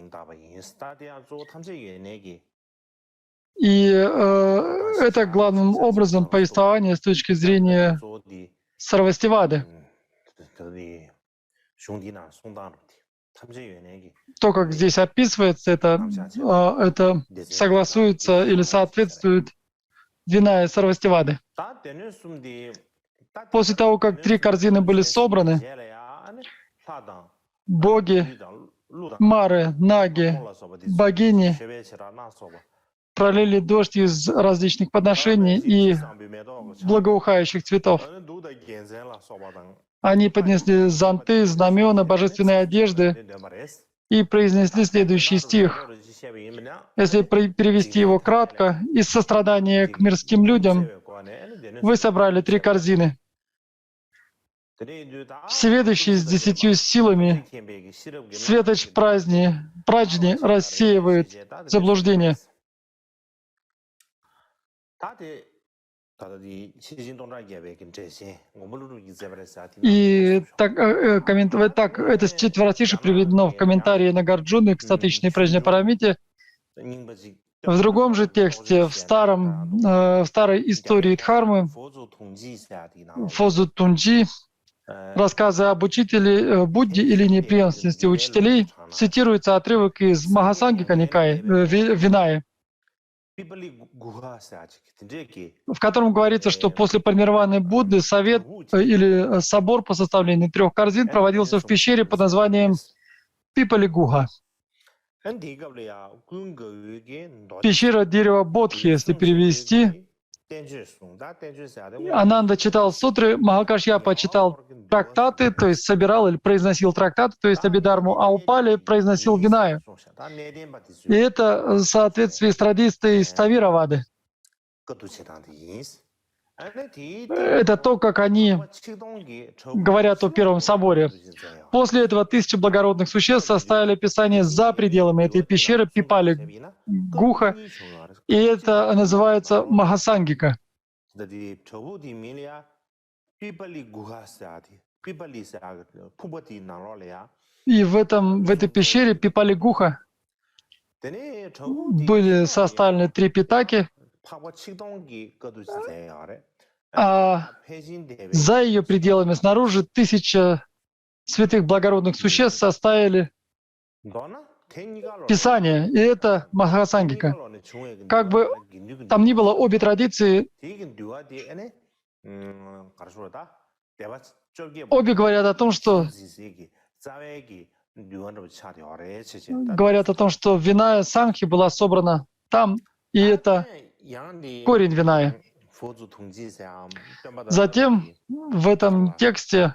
И это главным образом повествование с точки зрения Сарвастивады. То, как здесь описывается, это согласуется или соответствует Виная Сарвастивады. После того, как 3 корзины были собраны, боги, мары, наги, богини пролили дождь из различных подношений и благоухающих цветов. Они поднесли зонты, знамена, божественные одежды и произнесли следующий стих. Если перевести его кратко, из сострадания к мирским людям вы собрали 3 корзины. Всеведущий с 10 силами, светоч праджни рассеивает заблуждение. И так это четверостишее приведено в комментарии Нагарджуны к статичной Праджне Парамите. В другом же тексте, в старой истории Дхармы, Фозу Тунджи, рассказы об учителе Будде и линии преемственности учителей, цитируется отрывок из Махасангика Никая, Виная, в котором говорится, что после парнирваны Будды совет или собор по составлению 3 корзин проводился в пещере под названием Пипали-Гуха. Пещера дерева Бодхи, если перевести. Ананда читал сутры, Махакашьяпа читал трактаты, то есть собирал или произносил трактаты, то есть Абидарму, а Упали произносил Винаю. И это в соответствии с традицией Ставиравады. Это то, как они говорят о Первом соборе. После этого 1000 благородных существ составили описание за пределами этой пещеры Пипали Гуха, и это называется Махасангика. И в этой пещере Пипали Гуха были составлены 3 питаки, а за ее пределами снаружи 1000 святых благородных существ составили Писание, и это Махасангика. Как бы там ни было, обе традиции, обе говорят о том, что Виная Сангхи была собрана там, и это корень Виная. Затем в этом тексте,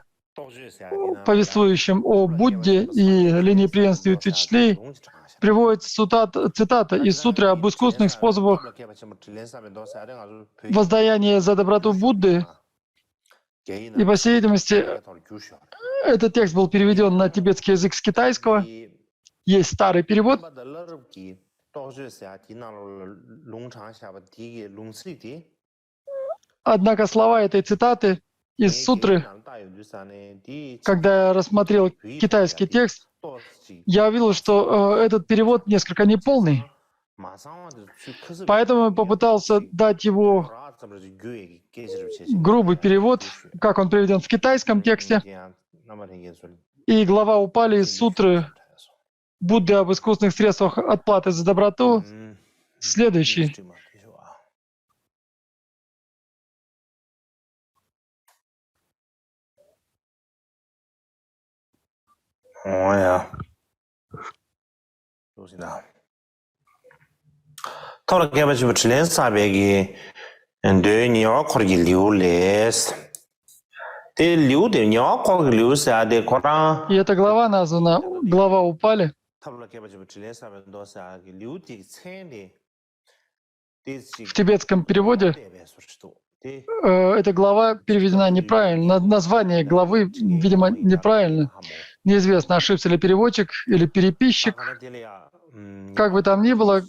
повествующем о Будде и линии преемственности учителей, приводится цитата из сутры об искусственных способах воздаяния за доброту Будды. И, по всей видимости, этот текст был переведен на тибетский язык с китайского. Есть старый перевод. Однако слова этой цитаты из сутры, когда я рассмотрел китайский текст, я увидел, что этот перевод несколько неполный. Поэтому я попытался дать его грубый перевод, как он приведен в китайском тексте. И глава Упали из сутры Будды об искусственных средствах отплаты за доброту следующий. И эта глава названа глава Упали. В тибетском переводе эта глава переведена неправильно. Название главы, видимо, неправильно. Неизвестно, ошибся ли переводчик или переписчик. Как бы там ни было,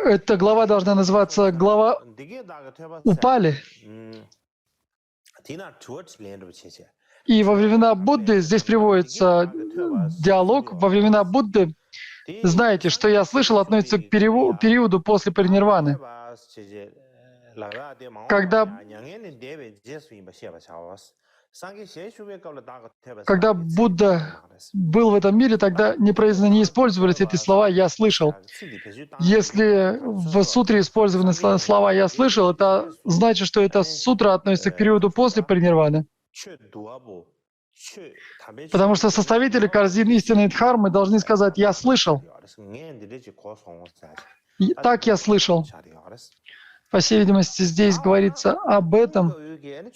эта глава должна называться «Глава упали». И во времена Будды, здесь приводится диалог, во времена Будды, знаете, что я слышал, относится к периоду после паринирваны, когда Будда был в этом мире, тогда не использовались эти слова «я слышал». Если в сутре использованы слова «я слышал», это значит, что эта сутра относится к периоду после паринирваны. Потому что составители корзин истинной дхармы должны сказать «я слышал». И так я слышал. По всей видимости, здесь говорится об этом. И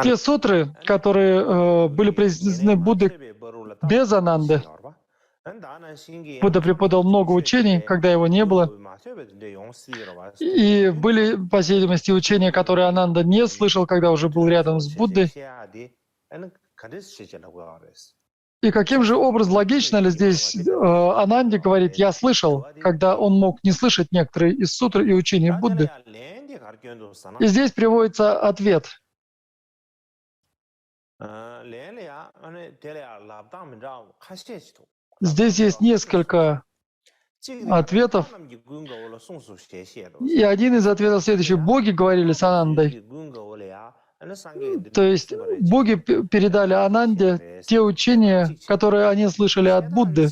те сутры, которые были произнесены Буддой без Ананды, Будда преподал много учений, когда его не было. И были, по всей видимости, учения, которые Ананда не слышал, когда уже был рядом с Буддой. И каким же образом, логично ли здесь Ананде говорит «я слышал», когда он мог не слышать некоторые из сутр и учений Будды? И здесь приводится ответ. Здесь есть несколько ответов. И один из ответов следующий. Боги говорили с Анандой. То есть боги передали Ананде те учения, которые они слышали от Будды.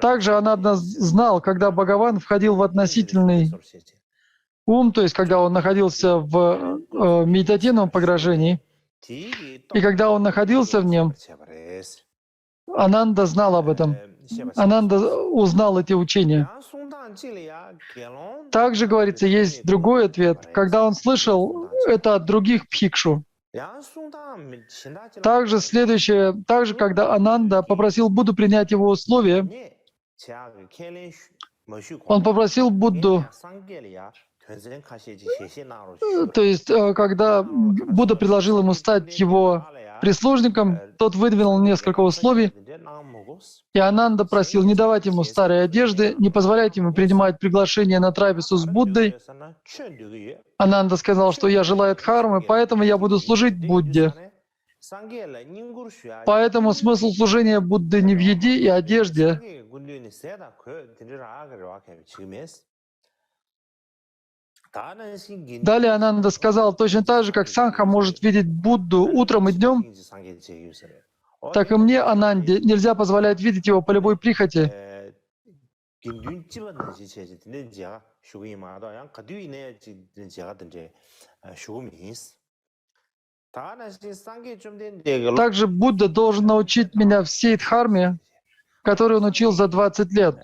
Также Ананда знал, когда Бхагаван входил в относительный ум, то есть когда он находился в медитативном погружении, и когда он находился в нем, Ананда знал об этом. Ананда узнал эти учения. Также, говорится, есть другой ответ, когда он слышал это от других бхикшу. Также следующее, когда Ананда попросил Будду принять его условия, он попросил Будду, то есть когда Будда предложил ему стать его прислужником, тот выдвинул несколько условий, и Ананда просил не давать ему старой одежды, не позволять ему принимать приглашение на трапезу с Буддой. Ананда сказал, что я желаю дхармы, поэтому я буду служить Будде. Поэтому смысл служения Будды не в еде и одежде. Далее Ананда сказал, точно так же, как Сангха может видеть Будду утром и днем, так и мне, Ананде, нельзя позволять видеть его по любой прихоти. Также Будда должен научить меня всей дхарме, которую он учил за 20 лет.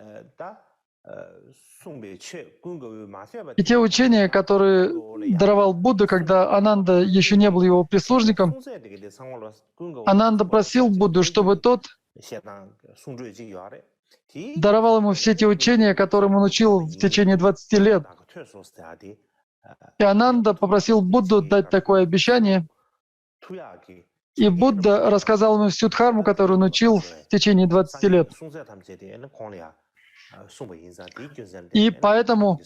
И те учения, которые даровал Будда, когда Ананда еще не был его прислужником, Ананда просил Будду, чтобы тот даровал ему все те учения, которым он учил в течение 20 лет. И Ананда попросил Будду дать такое обещание, и Будда рассказал ему всю дхарму, которую он учил в течение 20 лет. И поэтому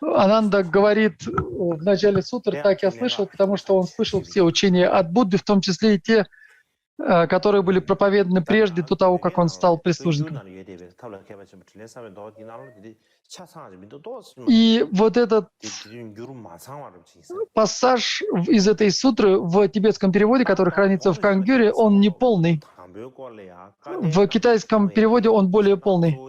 Ананда говорит в начале сутры, так я слышал, потому что он слышал все учения от Будды, в том числе и те, которые были проповеданы прежде, до того, как он стал прислужником. И вот этот пассаж из этой сутры в тибетском переводе, который хранится в Кангюре, он не полный. В китайском переводе он более полный.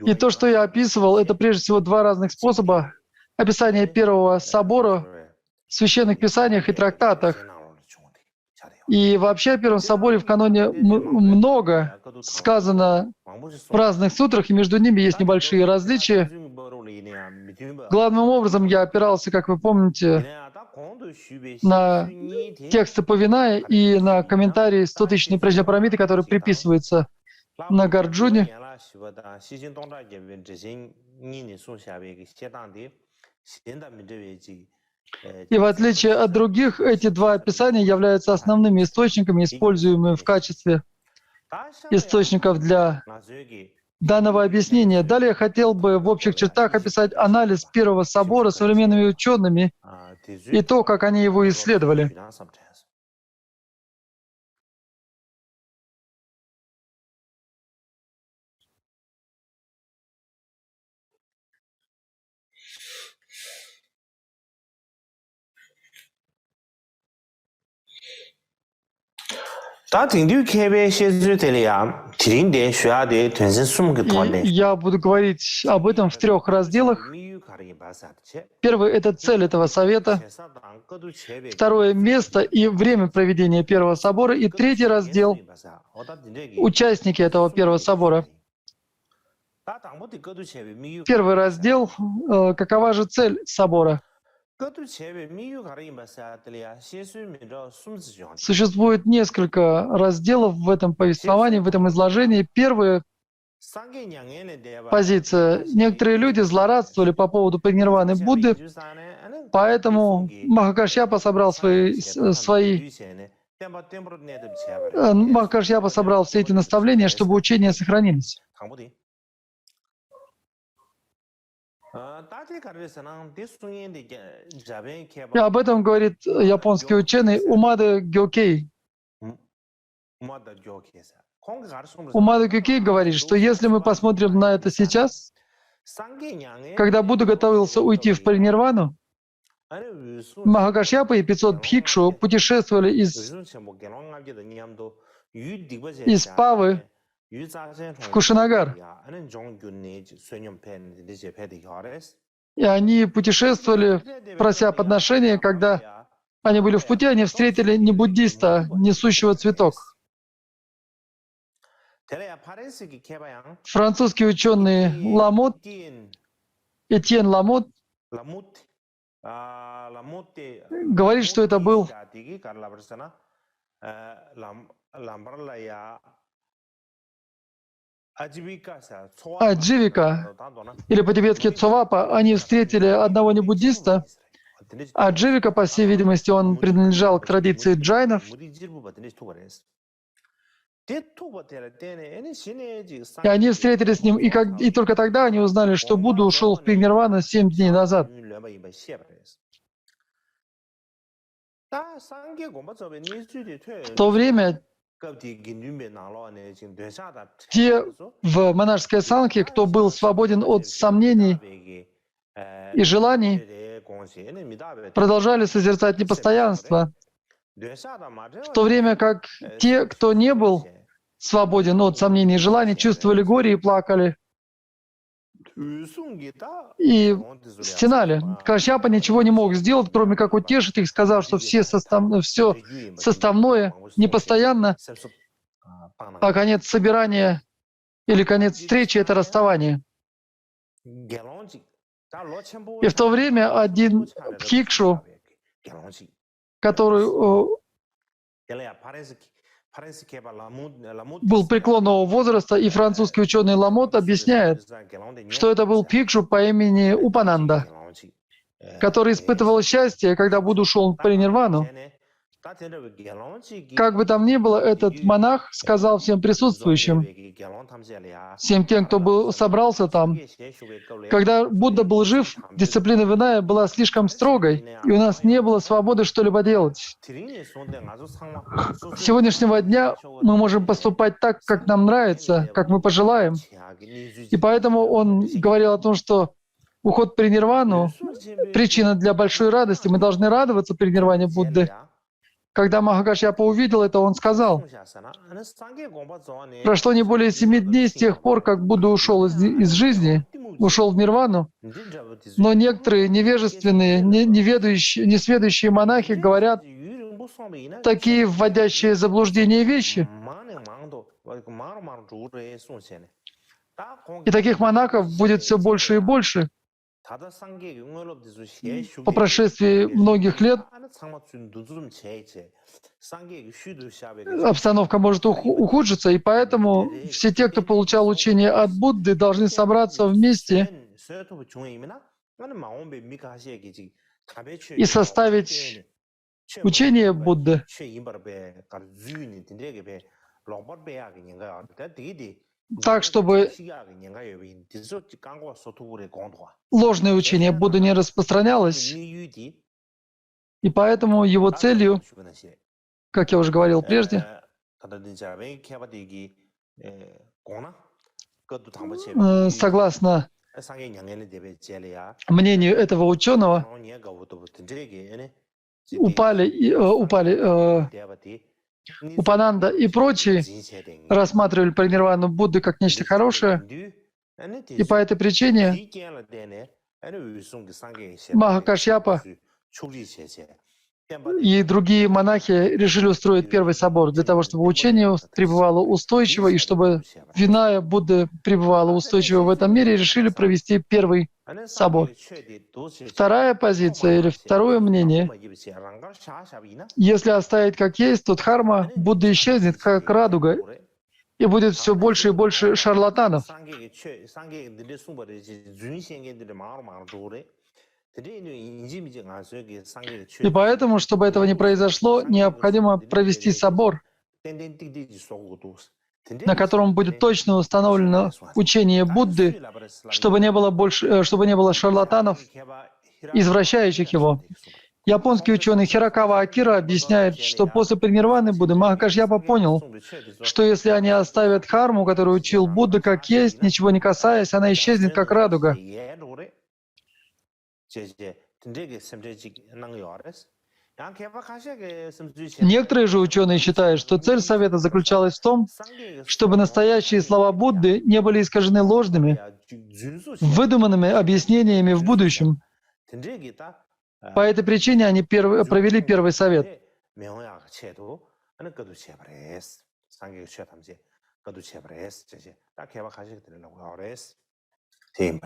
И то, что я описывал, это прежде всего два разных способа описания первого собора в священных писаниях и трактатах. И вообще о Первом соборе в каноне много сказано в разных сутрах, и между ними есть небольшие различия. Главным образом я опирался, как вы помните, на тексты Павиная и на комментарии 100-тысячной Праджнапарамиты, который приписывается на Гарджуне. И в отличие от других, эти два описания являются основными источниками, используемыми в качестве источников для данного объяснения. Далее я хотел бы в общих чертах описать анализ Первого собора современными учеными и то, как они его исследовали. И я буду говорить об этом в 3 разделах. Первый — это цель этого совета. Второе — место и время проведения Первого собора. И 3-й раздел — участники этого Первого собора. Первый раздел — какова же цель собора? Существует несколько разделов в этом повествовании, в этом изложении. Первая позиция. Некоторые люди злорадствовали по поводу паринирваны Будды, поэтому Махакашьяпа собрал Махакашьяпа собрал все эти наставления, чтобы учение сохранилось. И об этом говорит японский ученый Умада Гёкей. Умада Гёкей говорит, что если мы посмотрим на это сейчас, когда Будда готовился уйти в паринирвану, Махакашьяпа и 500 бхикшу путешествовали из Павы в Кушинагар. И они путешествовали, прося подношения. Когда они были в пути, они встретили не буддиста, несущего цветок. Французский ученый Ламот, Этьен Ламот, говорит, что это был Адживика, или по-тибетски Цовапа. Они встретили одного не буддиста. Адживика, по всей видимости, он принадлежал к традиции джайнов. И они встретились с ним, и только тогда они узнали, что Будда ушел в паринирвану 7 дней назад. В то время те в монашеской санхе, кто был свободен от сомнений и желаний, продолжали созерцать непостоянство, в то время как те, кто не был свободен от сомнений и желаний, чувствовали горе и плакали, и стенали. Кашьяпа ничего не мог сделать, кроме как утешить их, сказав, что все составное, непостоянно, а конец собирания или конец встречи — это расставание. И в то время один бхикшу, который был преклонного возраста, и французский ученый Ламот объясняет, что это был бхикшу по имени Упананда, который испытывал счастье, когда Будда ушел в паринирвану. Как бы там ни было, этот монах сказал всем присутствующим, всем тем, кто собрался там, когда Будда был жив, дисциплина Виная была слишком строгой, и у нас не было свободы что-либо делать. С сегодняшнего дня мы можем поступать так, как нам нравится, как мы пожелаем. И поэтому он говорил о том, что уход в паринирвану — причина для большой радости. Мы должны радоваться паринирване Будды. Когда Махакашьяпа увидел это, он сказал: прошло не более 7 дней с тех пор, как Будда ушел из жизни, ушел в нирвану, но некоторые невежественные, несведущие монахи говорят такие вводящие в заблуждение вещи. И таких монахов будет все больше и больше. по прошествии многих лет обстановка может ухудшиться, и поэтому все те, кто получал учение от Будды, должны собраться вместе и составить учение Будды, так, чтобы ложное учение Будды не распространялось, и поэтому его целью, как я уже говорил прежде, согласно мнению этого ученого, Упананда и прочие рассматривали паринирвану Будды как нечто хорошее, и по этой причине Махакашьяпа и другие монахи решили устроить первый собор для того, чтобы учение пребывало устойчиво, и чтобы Виная Будды пребывала устойчиво в этом мире, решили провести первый собор. Вторая позиция или второе мнение: если оставить как есть, то дхарма Будды исчезнет, как радуга, и будет все больше и больше шарлатанов. И поэтому, чтобы этого не произошло, необходимо провести собор, на котором будет точно установлено учение Будды, чтобы не было шарлатанов, извращающих его. Японский ученый Хирокава Акира объясняет, что после паринирваны Будды Махакашьяпа понял, что если они оставят дхарму, которую учил Будда, как есть, ничего не касаясь, она исчезнет, как радуга. Некоторые же ученые считают, что цель совета заключалась в том, чтобы настоящие слова Будды не были искажены ложными, выдуманными объяснениями в будущем. По этой причине они провели первый совет. И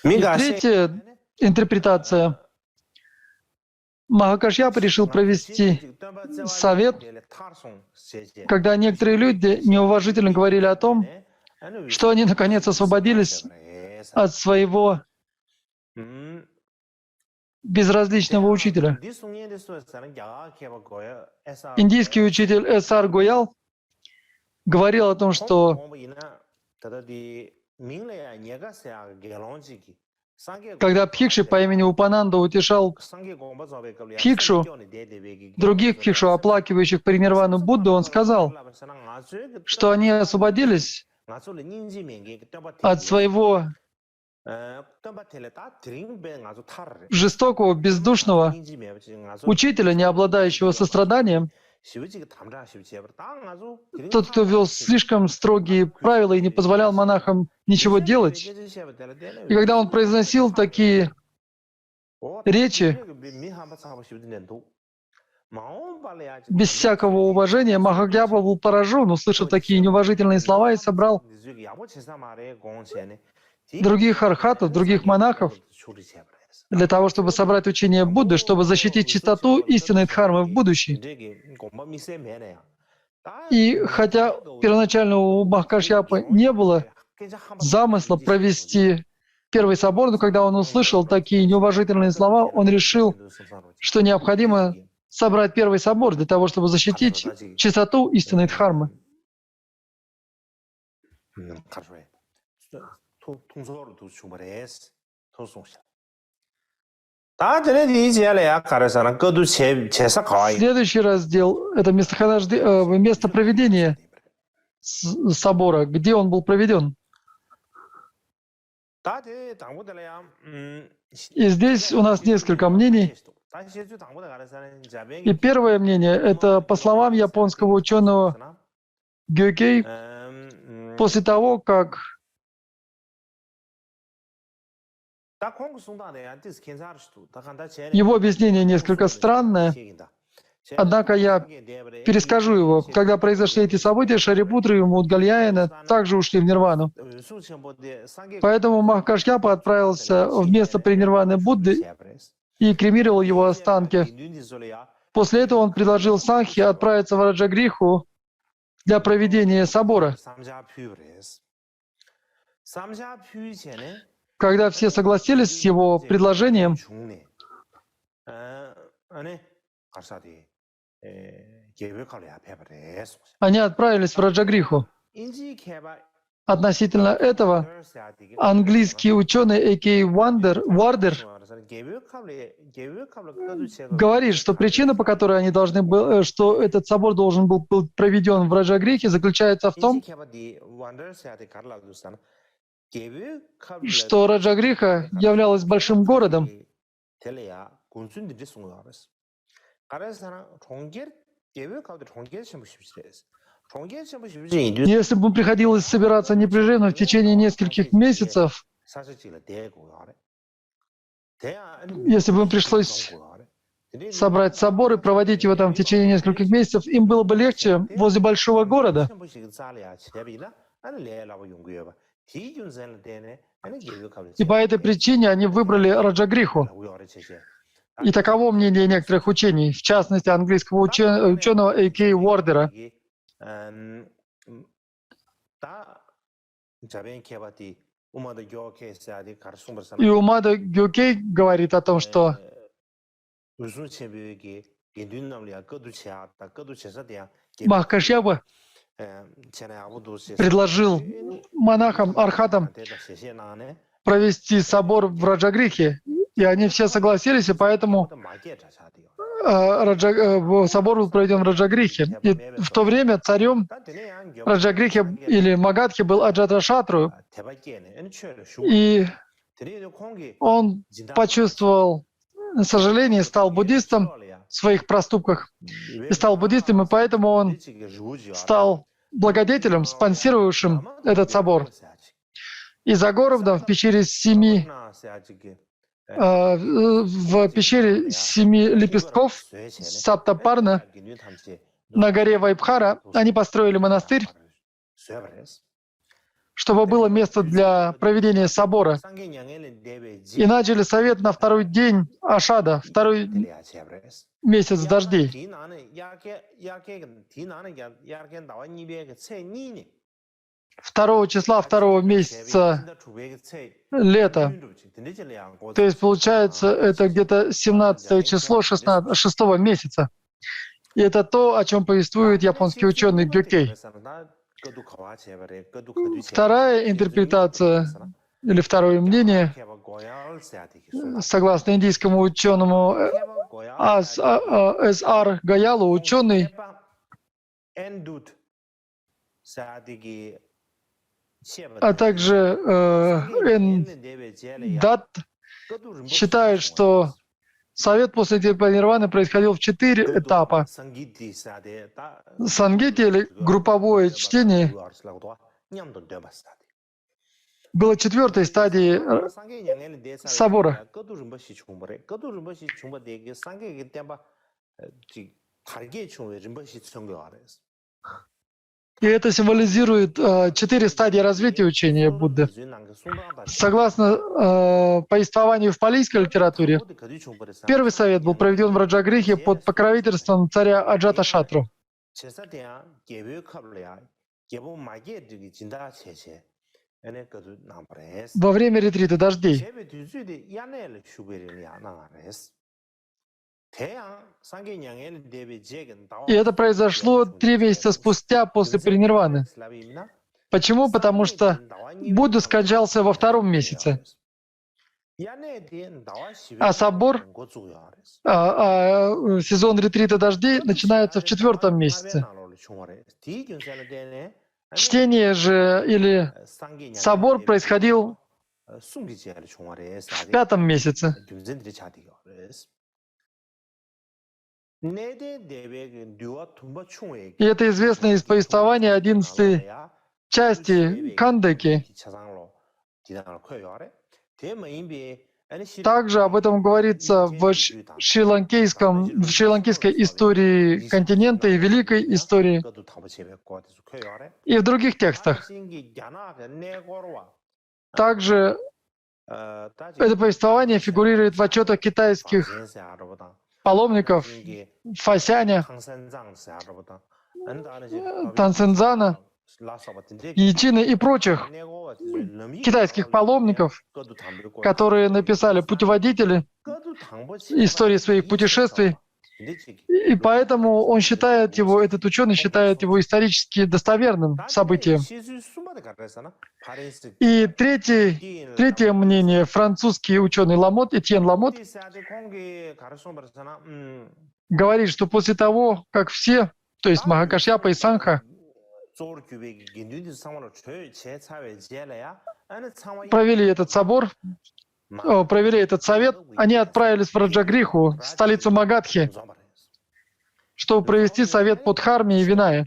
третья интерпретация. Махакашьяпа решил провести совет, когда некоторые люди неуважительно говорили о том, что они наконец освободились от своего безразличного учителя. Индийский учитель С.Р. Гоял говорил о том, что когда Бхикши по имени Упананда утешал Бхикшу, других Бхикшу, оплакивающих паринирвану Будду, он сказал, что они освободились от своего жестокого, бездушного учителя, не обладающего состраданием, тот, кто ввел слишком строгие правила и не позволял монахам ничего делать. И когда он произносил такие речи, без всякого уважения, Махакашьяпа был поражен, услышав такие неуважительные слова, и собрал других архатов, других монахов, для того, чтобы собрать учение Будды, чтобы защитить чистоту истинной дхармы в будущем. И хотя первоначально у Махакашьяпы не было замысла провести первый собор, но когда он услышал такие неуважительные слова, он решил, что необходимо собрать первый собор для того, чтобы защитить чистоту истинной дхармы. Следующий раздел — это место проведения собора, где он был проведен. И здесь у нас несколько мнений. И первое мнение — это по словам японского ученого Гёкей, после того, как его объяснение несколько странное. Однако я перескажу его. Когда произошли эти события, Шарипутра и Мудгальяина также ушли в нирвану. Поэтому Махакашьяпа отправился в место пренирваны Будды и кремировал его останки. После этого он предложил Санхе отправиться в Раджагриху для проведения собора. Когда все согласились с его предложением, они отправились в Раджагриху. Относительно этого, английский ученый А.К. Вардер говорит, что причина, по которой они должны были, что этот собор должен был быть проведен в Раджагрихе, заключается в том, что Раджагриха являлась большим городом. Если бы приходилось собираться непрерывно в течение нескольких месяцев, если бы им пришлось собрать собор и проводить его там в течение нескольких месяцев, им было бы легче возле большого города. И по этой причине они выбрали Раджагриху. И таково мнение некоторых учений, в частности английского ученого А.К. Уордера. И Умада Гёкей говорит о том, что Махакашьяпа предложил монахам, архатам провести собор в Раджагрихе, и они все согласились, и поэтому собор был проведен в Раджагрихе. И в то время царем Раджагрихи или Магадхи был Аджаташатру, и он почувствовал сожаление, стал буддистом в своих проступках, и стал буддистом, и поэтому он стал благодетелем, спонсировавшим этот собор. И за городом в пещере семи лепестков Саптапарна на горе Вайбхара они построили монастырь, чтобы было место для проведения собора. И начали совет на второй день Ашада, второй месяц дождей. 2 числа 2 месяца лета. То есть получается, это где-то 17 число 6 месяца. И это то, о чем повествует японский ученый Гёкей. Вторая интерпретация, или второе мнение, согласно индийскому ученому С.Р. Гаялу, ученый, а также Н. Дат считают, что совет после нирваны происходил в 4 этапа. Сангити, или групповое чтение, было 4-й стадией собора. И это символизирует 4 стадии развития учения Будды. Согласно повествованию в палийской литературе, первый совет был проведен в Раджагрихе под покровительством царя Аджаташатру. Во время ретрита дождей. И это произошло 3 месяца спустя после пренирваны. Почему? Потому что Будда скончался во 2-м месяце. А собор, сезон ретрита дождей начинается в 4-м месяце. Чтение же или собор происходил в 5-м месяце. И это известно из повествования 11 части Кандаки. Также об этом говорится в шри-ланкийской истории континента и великой истории и в других текстах. Также это повествование фигурирует в отчетах китайских паломников Фасяня, Тансензана, Ячины и прочих китайских паломников, которые написали путеводители истории своих путешествий. И поэтому он считает его, этот ученый считает его исторически достоверным событием. И третье мнение, французский ученый Ламот, Этьен Ламот, говорит, что после того, как все, то есть Махакашьяпа и Санха, провели этот совет, они отправились в Раджагриху, столицу Магадхи, чтобы провести совет по Дхарме и Винае.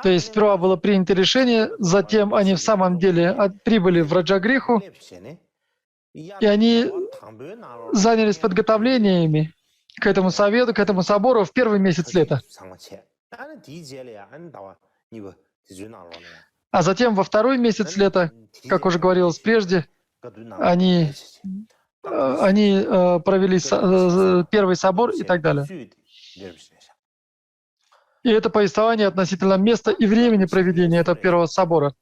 То есть сперва было принято решение, затем они в самом деле прибыли в Раджагриху, и они занялись подготовлениями к этому совету, к этому собору в первый месяц лета. А затем во второй месяц лета, как уже говорилось прежде, они провели первый собор и так далее. И это повествование относительно места и времени проведения этого первого собора.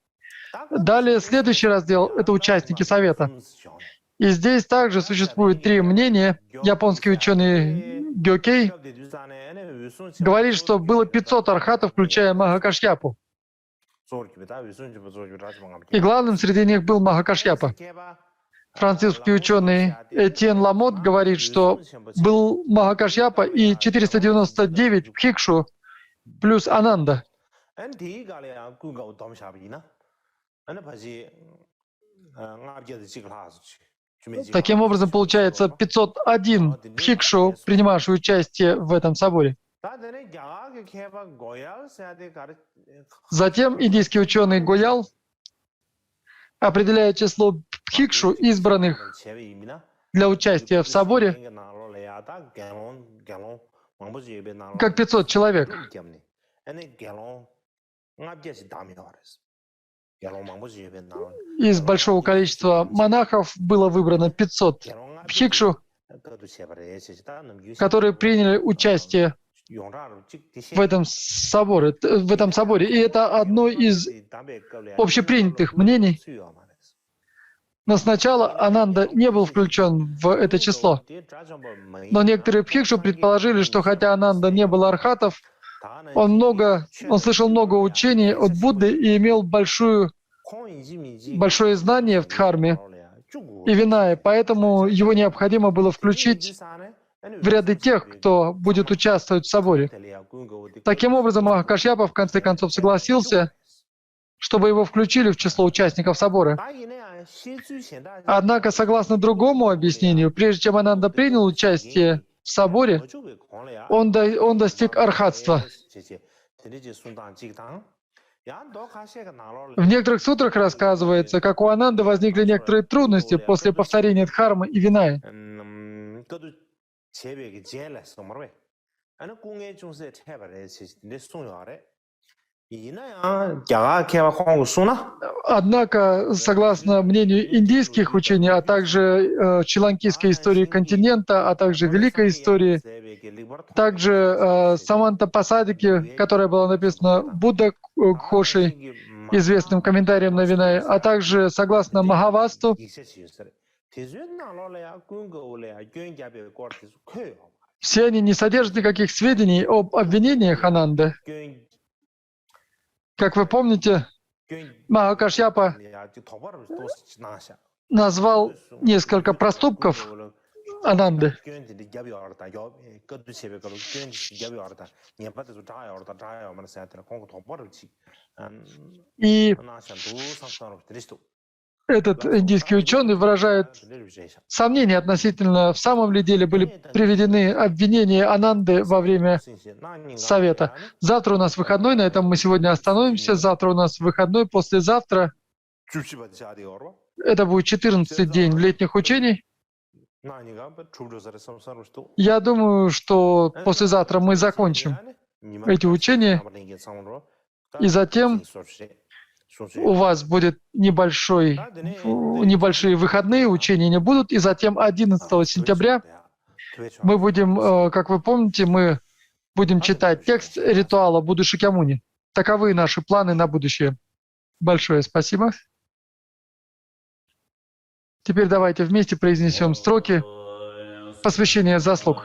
Далее, следующий раздел — это участники совета. И здесь также существует три мнения. Японский ученый Гёкей говорит, что было 500 архатов, включая Махакашьяпу. И главным среди них был Махакашьяпа. Французский ученый Этьен Ламот говорит, что был Махакашьяпа и 499 Бхикшу плюс Ананда. Таким образом, получается 501 Бхикшу, принимавший участие в этом соборе. Затем индийский ученый Гоял определяет число Бхикшу, избранных для участия в соборе, как 500 человек. Из большого количества монахов было выбрано 500 Бхикшу, которые приняли участие в этом соборе. И это одно из общепринятых мнений. Но сначала Ананда не был включен в это число. Но некоторые Бхикшу предположили, что хотя Ананда не был архатов, он слышал много учений от Будды и имел большое знание в Дхарме и Винае, поэтому его необходимо было включить в ряды тех, кто будет участвовать в соборе. Таким образом, Махакашьяпа в конце концов согласился, чтобы его включили в число участников собора. Однако, согласно другому объяснению, прежде чем Ананда принял участие в соборе, он достиг архатства. В некоторых сутрах рассказывается, как у Ананды возникли некоторые трудности после повторения Дхармы и Винае. Однако, согласно мнению индийских учений, а также шри-ланкийской истории континента, а также великой истории, также Саманта Пасадики, которая была написана Будда Гхошей, известным комментарием на Винае, а также согласно Махавасту, все они не содержат никаких сведений об обвинениях Ананды. Как вы помните, Махакашьяпа назвал несколько проступков Ананды. И Этот индийский ученый выражает сомнения относительно, в самом ли деле были приведены обвинения Ананды во время совета. Завтра у нас выходной, на этом мы сегодня остановимся. Завтра у нас выходной, послезавтра. Это будет 14-й день летних учений. Я думаю, что послезавтра мы закончим эти учения, и затем у вас будет небольшие выходные, учения не будут, и затем 11 сентября мы будем, как вы помните, мы будем читать текст ритуала Будды Шакьямуни. Таковы наши планы на будущее. Большое спасибо. Теперь давайте вместе произнесем строки посвящения заслуг.